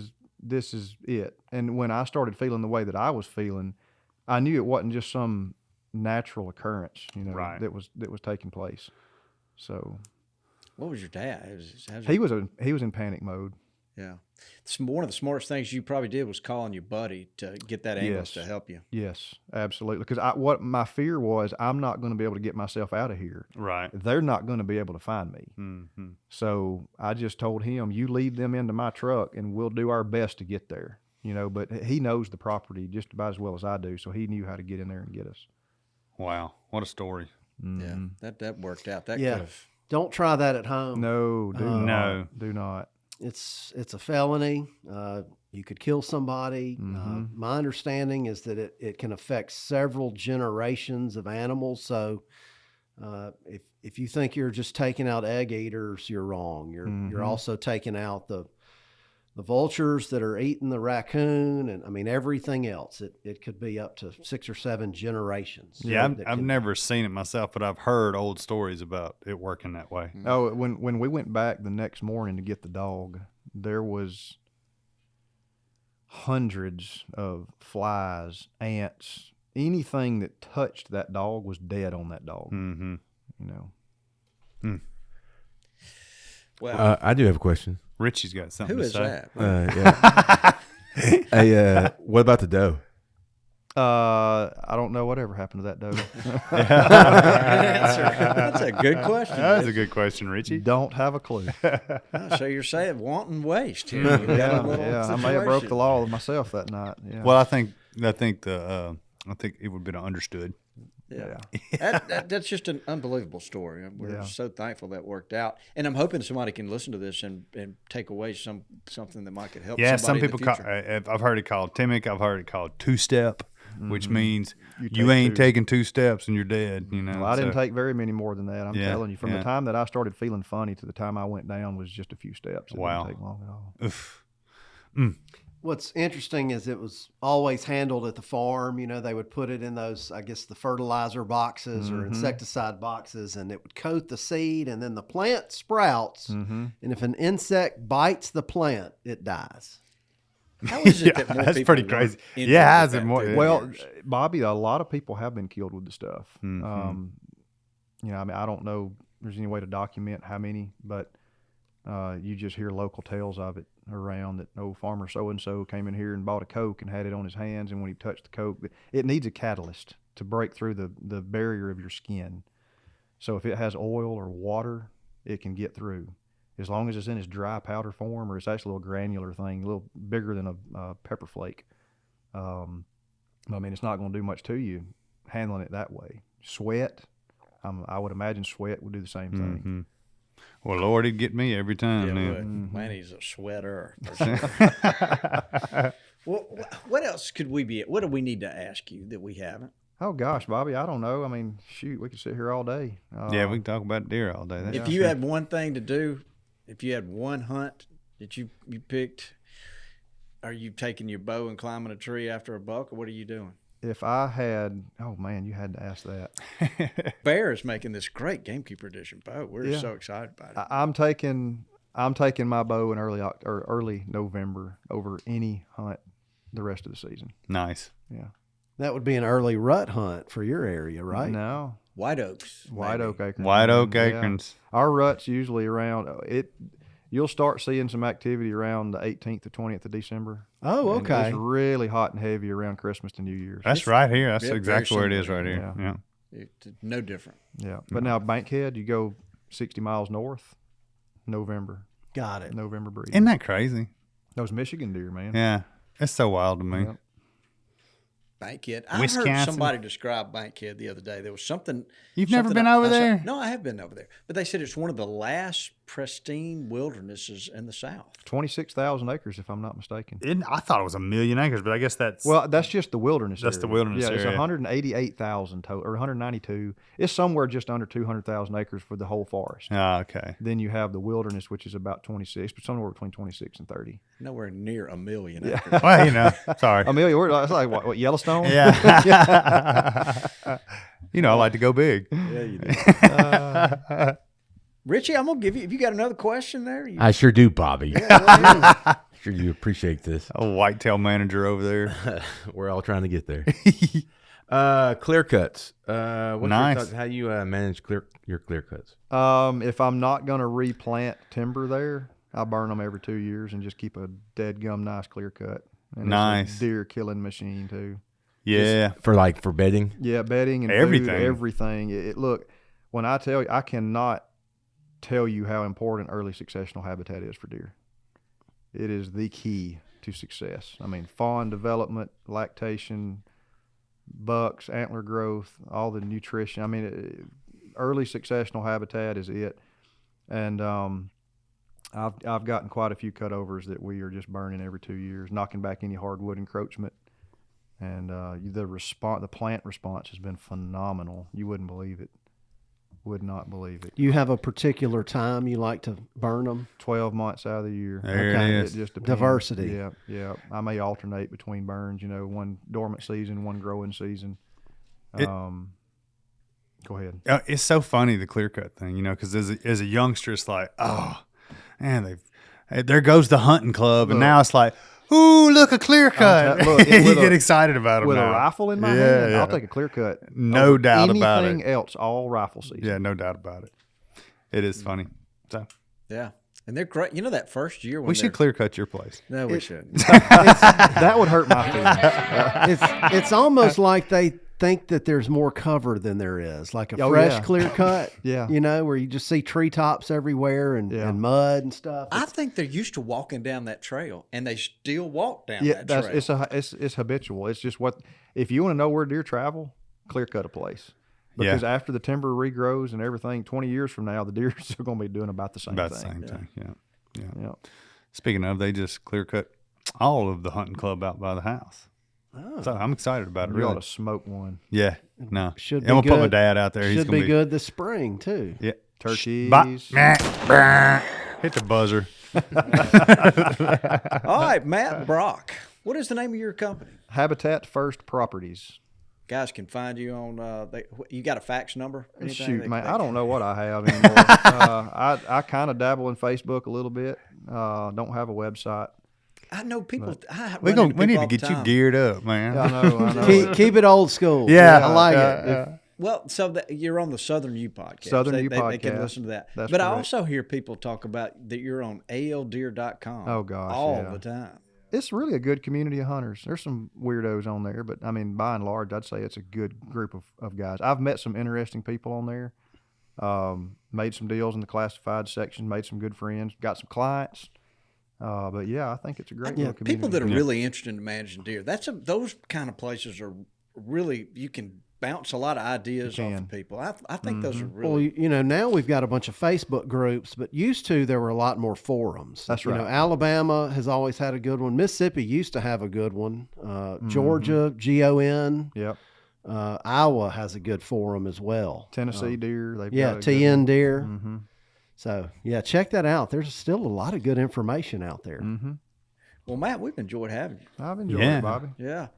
is it. And when I started feeling the way that I was feeling, I knew it wasn't just some natural occurrence, that was taking place. So, what was your dad? He was in panic mode. Yeah, one of the smartest things you probably did was calling your buddy to get that ambulance to help you. Yes, absolutely. Because what my fear was, I'm not going to be able to get myself out of here. Right. They're not going to be able to find me. So I just told him, you lead them into my truck and we'll do our best to get there. But he knows the property just about as well as I do. So he knew how to get in there and get us. Wow. What a story. Yeah, that worked out. That Yeah. could have. Don't try that at home. No, do not. It's a felony. You could kill somebody. My understanding is that it can affect several generations of animals. So if you think you're just taking out egg eaters, you're wrong. You're also taking out the vultures that are eating the raccoon, and everything else. It could be up to 6 or 7 generations. Yeah, I've never seen it myself, but I've heard old stories about it working that way. Oh, when we went back the next morning to get the dog, there was hundreds of flies, ants, anything that touched that dog was dead on that dog. Well, I do have a question. Richie's got something Who to is say. that? Hey, what about the doe? I don't know whatever happened to that doe. That's a good question. That's a good question, Richie. Don't have a clue. So you're saying wanton waste here. I may have broke the law myself that night. Yeah. Well, I think the I think it would have been understood. Yeah. That's just an unbelievable story. We're so thankful that worked out. And I'm hoping somebody can listen to this and take away something that might could help Yeah, somebody some people in the call, future. I've heard it called Temik. I've heard it called two-step, which means you ain't taking 2 steps and you're dead. You know, Well, I didn't take very many more than that. I'm Yeah, telling you, from yeah. the time that I started feeling funny to the time I went down was just a few steps. It Wow. didn't take long at all. Oof. What's interesting is it was always handled at the farm. You know, they would put it in those, I guess, the fertilizer boxes or insecticide boxes, and it would coat the seed, and then the plant sprouts. And if an insect bites the plant, it dies. How is it that more that's people pretty weren't crazy. into Yeah, it how's back it more? then? Well, Bobby, a lot of people have been killed with the stuff. Mm-hmm. You know, I mean, I don't know if there's any way to document how many, but you just hear local tales of it around that farmer so-and-so came in here and bought a Coke and had it on his hands, and when he touched the Coke, it needs a catalyst to break through the barrier of your skin. So if it has oil or water, it can get through. As long as it's in its dry powder form, or it's actually a little granular thing, a little bigger than a pepper flake. I mean, it's not going to do much to you handling it that way. Sweat, I would imagine sweat would do the same thing. Mm-hmm. Well, Lord, he'd get me every time. Yeah, now. would. Man, he's a sweater. For sure. Well, what else could we be? What do we need to ask you that we haven't? Oh gosh, Bobby, I don't know. I mean, shoot, we could sit here all day. Yeah, we can talk about deer all day. That's If for you sure. had one thing to do, if you had one hunt that you picked, are you taking your bow and climbing a tree after a buck, or what are you doing? If I had, oh man, you had to ask that. Bear is making this great Gamekeeper Edition bow. We're so excited about it. I'm taking my bow in early November over any hunt the rest of the season. Nice. Yeah. That would be an early rut hunt for your area, right? No. White oaks. White maybe. oak acorns. White oak Yeah. acorns. Our rut's usually around it. You'll start seeing some activity around the 18th to 20th of December. Oh, And okay. it's really hot and heavy around Christmas to New Year's. That's right here. That's very exactly where it is similar. right here. Yeah. Yeah. It's no different. Yeah. But now Bankhead, you go 60 miles north, November Got it. breeding. Isn't that crazy? Those Michigan deer, man. Yeah. It's so wild to me. Yep. Bankhead. I heard Wisconsin. somebody describe Bankhead the other day. There was something. You've never something been over I saw- there? No, I have been over there. But they said it's one of the last pristine wildernesses in the South. 26,000 acres, if I'm not mistaken. I thought it was 1,000,000 acres, but I guess that's Well, that's just the wilderness That's area. the wilderness Yeah, it's area. 188,000 total, or 192. It's somewhere just under 200,000 acres for the whole forest. okay. Then you have the wilderness, which is about 26, but somewhere between 26 and 30. Nowhere near 1,000,000 acres. Well, you know, sorry. Amelia, that's like what, Yellowstone? Yeah. You know, I like to go big. Yeah, you do. Richie, I'm gonna give you. If you got another question there, you, I sure do, Bobby. yeah, Sure you appreciate this. A whitetail manager over there. We're all trying to get there. Clearcuts. What's Nice. your thoughts? How you manage your clearcuts? If I'm not going to replant timber there, I burn them every 2 years and just keep a dead gum nice clear cut. And Nice. It's a deer killing machine too. Yeah. For bedding? Yeah, bedding and Everything. food, everything. Look, when I tell you, I cannot tell you how important early successional habitat is for deer. It is the key to success. I mean, fawn development, lactation, bucks, antler growth, all the nutrition. I mean, early successional habitat is it. And I've gotten quite a few cutovers that we are just burning every 2 years, knocking back any hardwood encroachment. And the plant response has been phenomenal. You wouldn't believe it. Would not believe it. You have a particular time you like to burn them? 12 months out of the year. There Okay. it is. It just depends. Diversity. Yeah, yeah. I may alternate between burns. One dormant season, one growing season. Go ahead. It's so funny, the clear cut thing, because as a youngster, it's like, oh, man, there goes the hunting club. And now it's like, ooh, look, a clear cut. Look, you with get a- excited about them With now. a rifle in my Yeah, hand, yeah. I'll take a clear cut. No over doubt about it. Anything else, all rifle season. Yeah, no doubt about it. It is funny. So yeah, and they're great. You know that first year when we should clear cut your place. No, we shouldn't. That would hurt my feelings. It's almost like they think that there's more cover than there is, like a Oh, fresh yeah. clear cut. Yeah. You know, where you just see treetops everywhere and mud and stuff. I think they're used to walking down that trail, and they still walk down Yeah, that trail. it's habitual. It's just what if you want to know where deer travel, clear cut a place. Because after the timber regrows and everything, 20 years from now, the deer are still going to be doing about the same About thing. the same thing. Yeah. Yeah. Speaking of, they just clear cut all of the hunting club out by the house. Oh. So I'm excited about it. You Really. ought to smoke one. Yeah. No. Should I'm be gonna put my good. dad out there. He's Should gonna be good this spring too. Yeah. Turkeys. Hit the buzzer. All right, Matt Brock. What is the name of your company? Habitat First Properties. Guys can find you on. You got a fax number? Anything Shoot, they- man, they- I don't know what I have anymore. I kind of dabble in Facebook a little bit. Don't have a website. I know people. We need to get you geared up, man. I know. Keep it old school. Yeah, I like it. Well, so you're on the Southern U podcast. Southern they, U they can podcast. listen to that. That's but I correct. also hear people talk about that you're on aldeer.com. Oh, gosh, all yeah. the time. It's really a good community of hunters. There's some weirdos on there, but I mean, by and large, I'd say it's a good group of guys. I've met some interesting people on there. Made some deals in the classified section. Made some good friends. Got some clients. But yeah, I think it's a great little community. People that are really interested in managing deer. Those kind of places are really, you can bounce a lot of ideas off of people. I think those are really. Well, now we've got a bunch of Facebook groups, but used to there were a lot more forums. That's right. Alabama has always had a good one. Mississippi used to have a good one. Georgia, GON. Yep. Iowa has a good forum as well. Tennessee deer. They've Yeah, got a good TN one. deer. Mm-hmm. So yeah, check that out. There's still a lot of good information out there. Mm-hmm. Well, Matt, we've enjoyed having you. I've enjoyed it, Bobby. Yeah.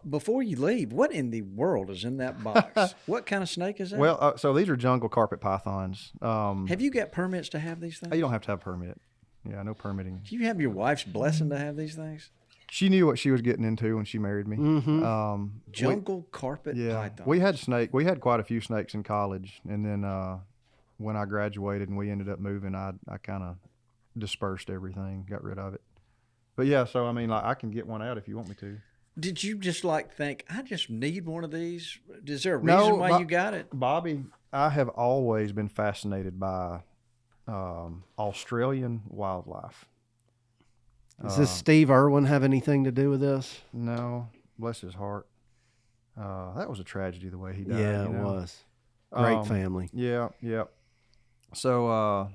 Before you leave, what in the world is in that box? What kind of snake is that? Well, so these are jungle carpet pythons. Have you got permits to have these things? You don't have to have a permit. Yeah, no permitting. Do you have your wife's blessing to have these things? She knew what she was getting into when she married me. Mm-hmm. Jungle carpet python. We had We had quite a few snakes in college, and then when I graduated and we ended up moving, I kind of dispersed everything, got rid of it. But yeah, so I mean, like, I can get one out if you want me to. Did you just think, I just need one of these? Is there a reason why you got it? Bobby, I have always been fascinated by Australian wildlife. Does this Steve Irwin have anything to do with this? No, bless his heart. That was a tragedy the way he died. Yeah, it was. Great family. Yeah. So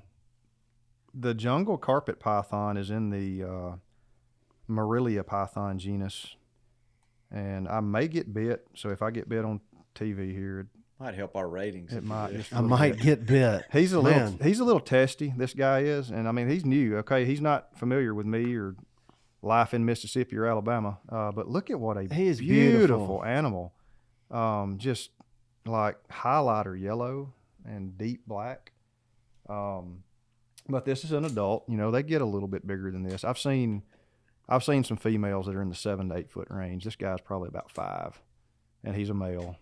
the jungle carpet python is in the Marilia python genus, and I may get bit. So if I get bit on TV here, Might help our ratings. it might. Just a I little might bit. get bit. He's a Man. little testy. This guy is, and I mean, he's new. Okay, he's not familiar with me or life in Mississippi or Alabama. But look at what a He is beautiful animal. Just like highlighter yellow and deep black. But this is an adult. They get a little bit bigger than this. I've seen some females that are in the 7 to 8 foot range. This guy's probably about 5, and he's a male.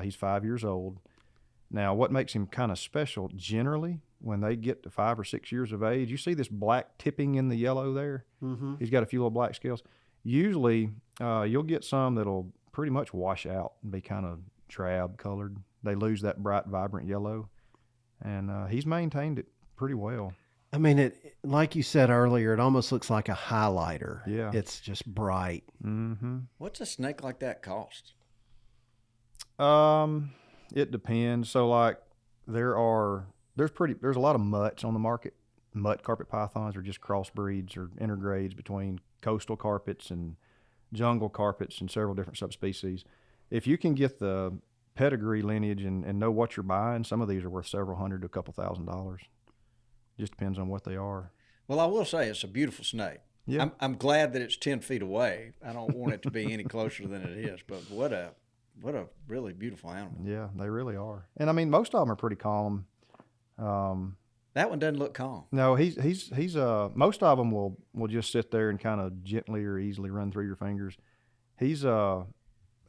He's 5 years old. Now, what makes him kind of special, generally, when they get to 5 or 6 years of age, you see this black tipping in the yellow there? Mm-hmm. He's got a few little black scales. Usually, you'll get some that'll pretty much wash out and be kind of drab colored. They lose that bright, vibrant yellow. And he's maintained it pretty well. I mean, it like you said earlier, it almost looks like a highlighter. Yeah. It's just bright. Mm-hmm. What's a snake like that cost? It depends. So like there's a lot of mutts on the market. Mutt carpet pythons are just crossbreeds or intergrades between coastal carpets and jungle carpets and several different subspecies. If you can get the pedigree lineage and know what you're buying, some of these are worth several hundred to a couple $1,000s. Just depends on what they are. Well, I will say it's a beautiful snake. Yeah. I'm glad that it's 10 feet away. I don't want it to be any closer than it is, but what a really beautiful animal. Yeah, they really are. And I mean, most of them are pretty calm. That one doesn't look calm. No, he's most of them will just sit there and kind of gently or easily run through your fingers. He's a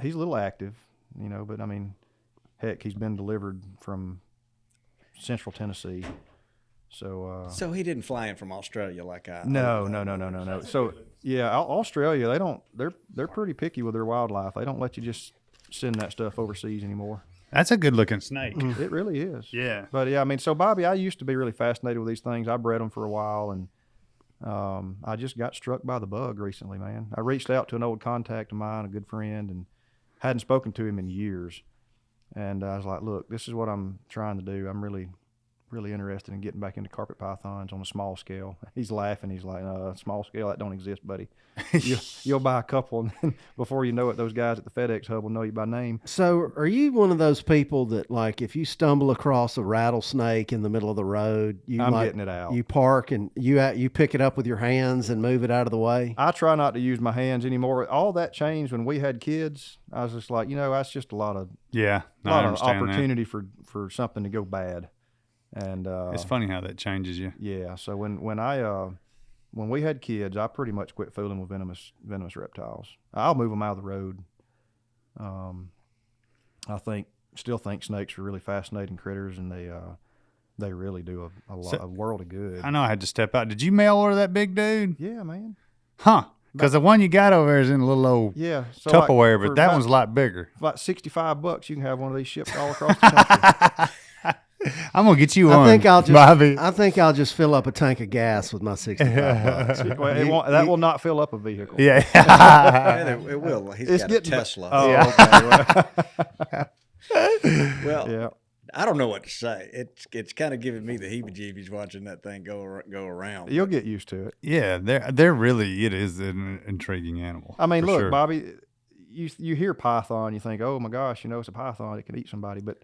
little active, but I mean, heck, he's been delivered from Central Tennessee. So he didn't fly in from Australia like I. No. So yeah, Australia, they're pretty picky with their wildlife. They don't let you just send that stuff overseas anymore. That's a good looking snake. It really is. Yeah. But yeah, I mean, so Bobby, I used to be really fascinated with these things. I bred them for a while, and I just got struck by the bug recently, man. I reached out to an old contact of mine, a good friend, and hadn't spoken to him in years. And I was like, look, this is what I'm trying to do. I'm really interested in getting back into carpet pythons on a small scale. He's laughing. He's like, small scale, that don't exist, buddy. You'll buy a couple, and then before you know it, those guys at the FedEx hub will know you by name. So are you one of those people that, like, if you stumble across a rattlesnake in the middle of the road, I'm getting it out. You park and you pick it up with your hands and move it out of the way? I try not to use my hands anymore. All that changed when we had kids. I was just like, that's just a lot of opportunity for something to go bad. And it's funny how that changes you. Yeah. So when we had kids, I pretty much quit fooling with venomous reptiles. I'll move them out of the road. I still think snakes are really fascinating critters, and they really do a world of good. I know I had to step out. Did you mail order that big dude? Yeah, man. Huh? Because the one you got over there is in a little old Tupperware, but that one's a lot bigger. For like $65, you can have one of these shipped all across the country. I'm gonna get you one. I think I'll just fill up a tank of gas with my $65. Well, that will not fill up a vehicle. Yeah, it will. He's got a Tesla. Okay. Well, yeah. I don't know what to say. It's kind of giving me the heebie-jeebies watching that thing go around. You'll get used to it. Yeah, they're really, it is an intriguing animal. I mean, look, sure. Bobby, you hear python, you think, oh my gosh, it's a python, it can eat somebody, but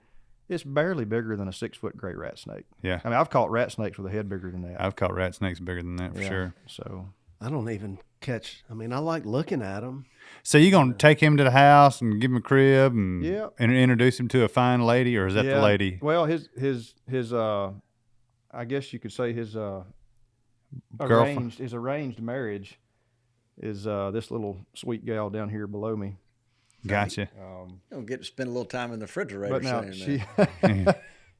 it's barely bigger than a 6-foot gray rat snake. Yeah. I mean, I've caught rat snakes with a head bigger than that. I've caught rat snakes bigger than that for sure. So I don't even catch. I mean, I like looking at them. So you gonna take him to the house and give him a crib and introduce him to a fine lady, or is that the lady? Well, his I guess you could say his girlfriend, his arranged marriage is this little sweet gal down here below me. Gotcha. Don't get to spend a little time in the refrigerator. But now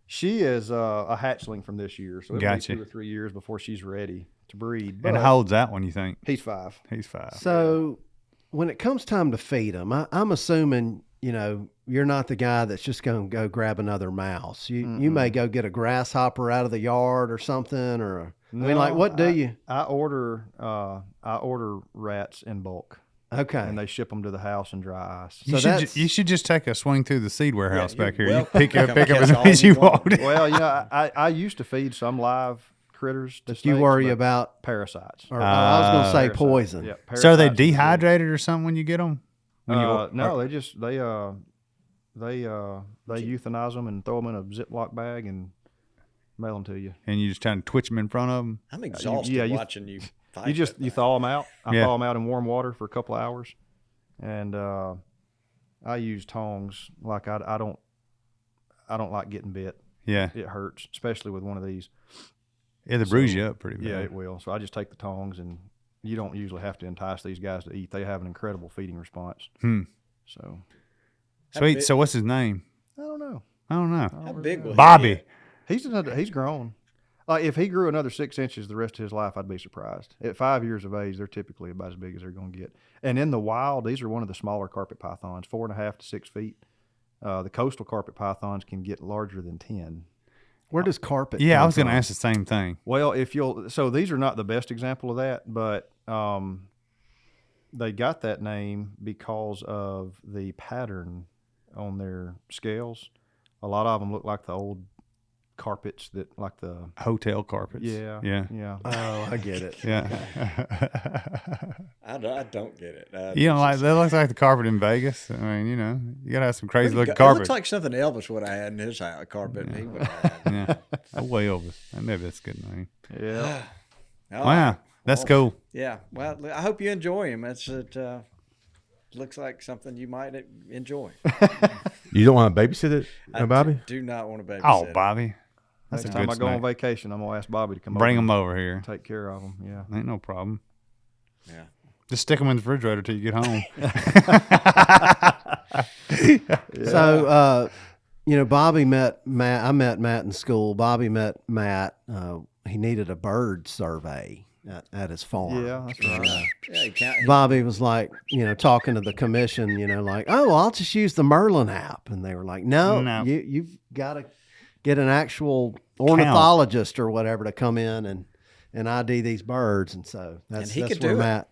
she is a hatchling from this year, so it'll be 2 or 3 years before she's ready to breed. But and how old's that one, you think? He's 5. He's 5. So when it comes time to feed them, I'm assuming, you're not the guy that's just going to go grab another mouse. You may go get a grasshopper out of the yard or something, or what do you? I order rats in bulk. Okay. And they ship them to the house in dry ice. You should just take a swing through the seed warehouse back here. You Pick up as many as you want. Well, I used to feed some live critters. That you worry about parasites. Or, I was going to say poison. Yeah, so are they dehydrated or something when you get them? No, they just they euthanize them and throw them in a Ziploc bag and mail them to you. And you just try to twitch them in front of them. I'm exhausted watching you. You thaw them out. I thaw them out in warm water for a couple of hours, and I use tongs. Like I don't like getting bit. Yeah, it hurts, especially with one of these. It'll bruise you up pretty bad. Yeah, it will. So I just take the tongs, and you don't usually have to entice these guys to eat. They have an incredible feeding response. So sweet. So what's his name? I don't know. How big was Bobby? He's grown. Like if he grew another 6 inches the rest of his life, I'd be surprised. At 5 years of age, they're typically about as big as they're going to get. And in the wild, these are one of the smaller carpet pythons, 4.5 to 6 feet. The coastal carpet pythons can get larger than 10. Where does carpet? Yeah, I was going to ask the same thing. Well, so these are not the best example of that, but they got that name because of the pattern on their scales. A lot of them look like the old carpets like the hotel carpets. Yeah. Oh, I get it. Yeah. I don't get it. That looks like the carpet in Vegas. I mean, you gotta have some crazy looking carpet. It looks like something Elvis would have had in his house, carpet. And he would have had. Yeah. Way Elvis. Maybe that's a good name. Yeah. Wow. That's cool. Yeah. Well, I hope you enjoy him. Looks like something you might enjoy. You don't want to babysit it, Bobby? Do not want to babysit. Oh, Bobby. That's Next time I go on vacation, I'm going to ask Bobby to bring them over here. Take care of them, yeah. Ain't no problem. Yeah. Just stick them in the refrigerator till you get home. So, Bobby met Matt. I met Matt in school. Bobby met Matt. He needed a bird survey. at his farm. Yeah, that's right. Yeah, he can't. Bobby was like, talking to the commission, like, oh, well, I'll just use the Merlin app. And they were like, no. You've got to get an actual ornithologist or whatever to come in and ID these birds. And so that's where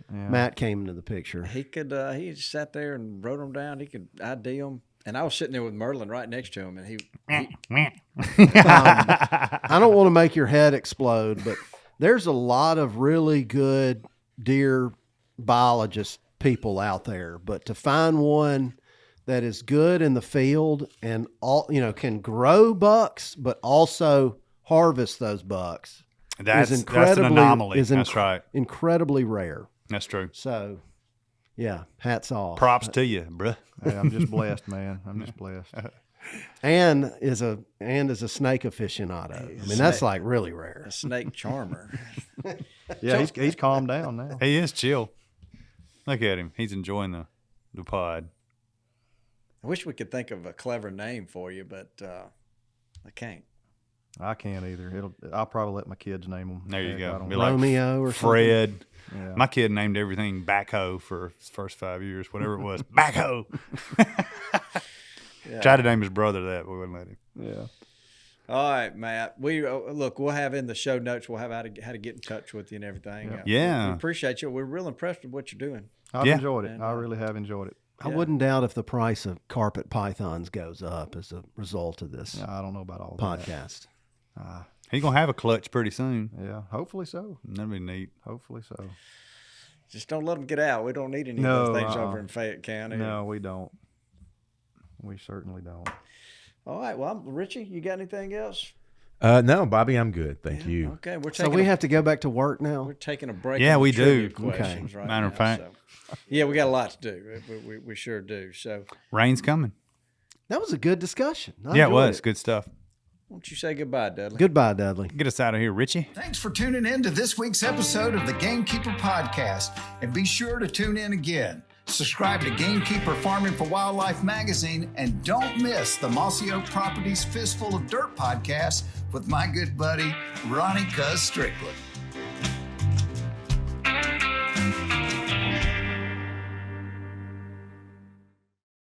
Matt came into the picture. He could. He just sat there and wrote them down. He could ID them. And I was sitting there with Merlin right next to him, and he I don't want to make your head explode, but there's a lot of really good deer biologist people out there. But to find one that is good in the field and can grow bucks, but also harvest those bucks, that's an anomaly. That's right. Incredibly rare. That's true. So, yeah, hats off. Props to you, bruh. Hey, I'm just blessed, man. I'm just blessed. And is a snake aficionado. I mean, that's like really rare. A snake charmer. Yeah, he's calmed down now. He is chill. Look at him. He's enjoying the pod. I wish we could think of a clever name for you, but I can't. I can't either. I'll probably let my kids name them. There you go. Be Romeo or Fred. something. Yeah. My kid named everything backhoe for his first 5 years, whatever it was. Backhoe. Tried to name his brother that, but we wouldn't let him. Yeah. All right, Matt. We'll have in the show notes. We'll have how to get in touch with you and everything. Yeah. We appreciate you. We're real impressed with what you're doing. I've enjoyed it. I really have enjoyed it. I wouldn't doubt if the price of carpet pythons goes up as a result of this I don't know about all podcast. He's going to have a clutch pretty soon. Yeah, hopefully so. That'd be neat. Hopefully so. Just don't let them get out. We don't need any of those things over in Fayette County. No, we don't. We certainly don't. All right. Well, Richie, you got anything else? No, Bobby, I'm good. Thank you. Okay. So we have to go back to work now? We're taking a break. Yeah, on we trivia do. Questions right Matter of now, fact. so. Yeah, we got a lot to do. We sure do. So Rain's coming. That was a good discussion. It was. Good stuff. why don't you say goodbye, Dudley? Goodbye, Dudley. Get us out of here, Richie. Thanks for tuning in to this week's episode of the Gamekeeper Podcast. And be sure to tune in again. Subscribe to Gamekeeper Farming for Wildlife magazine and don't miss the Mossy Oak Properties Fistful of Dirt podcast with my good buddy, Ronnie Cuz Strickland.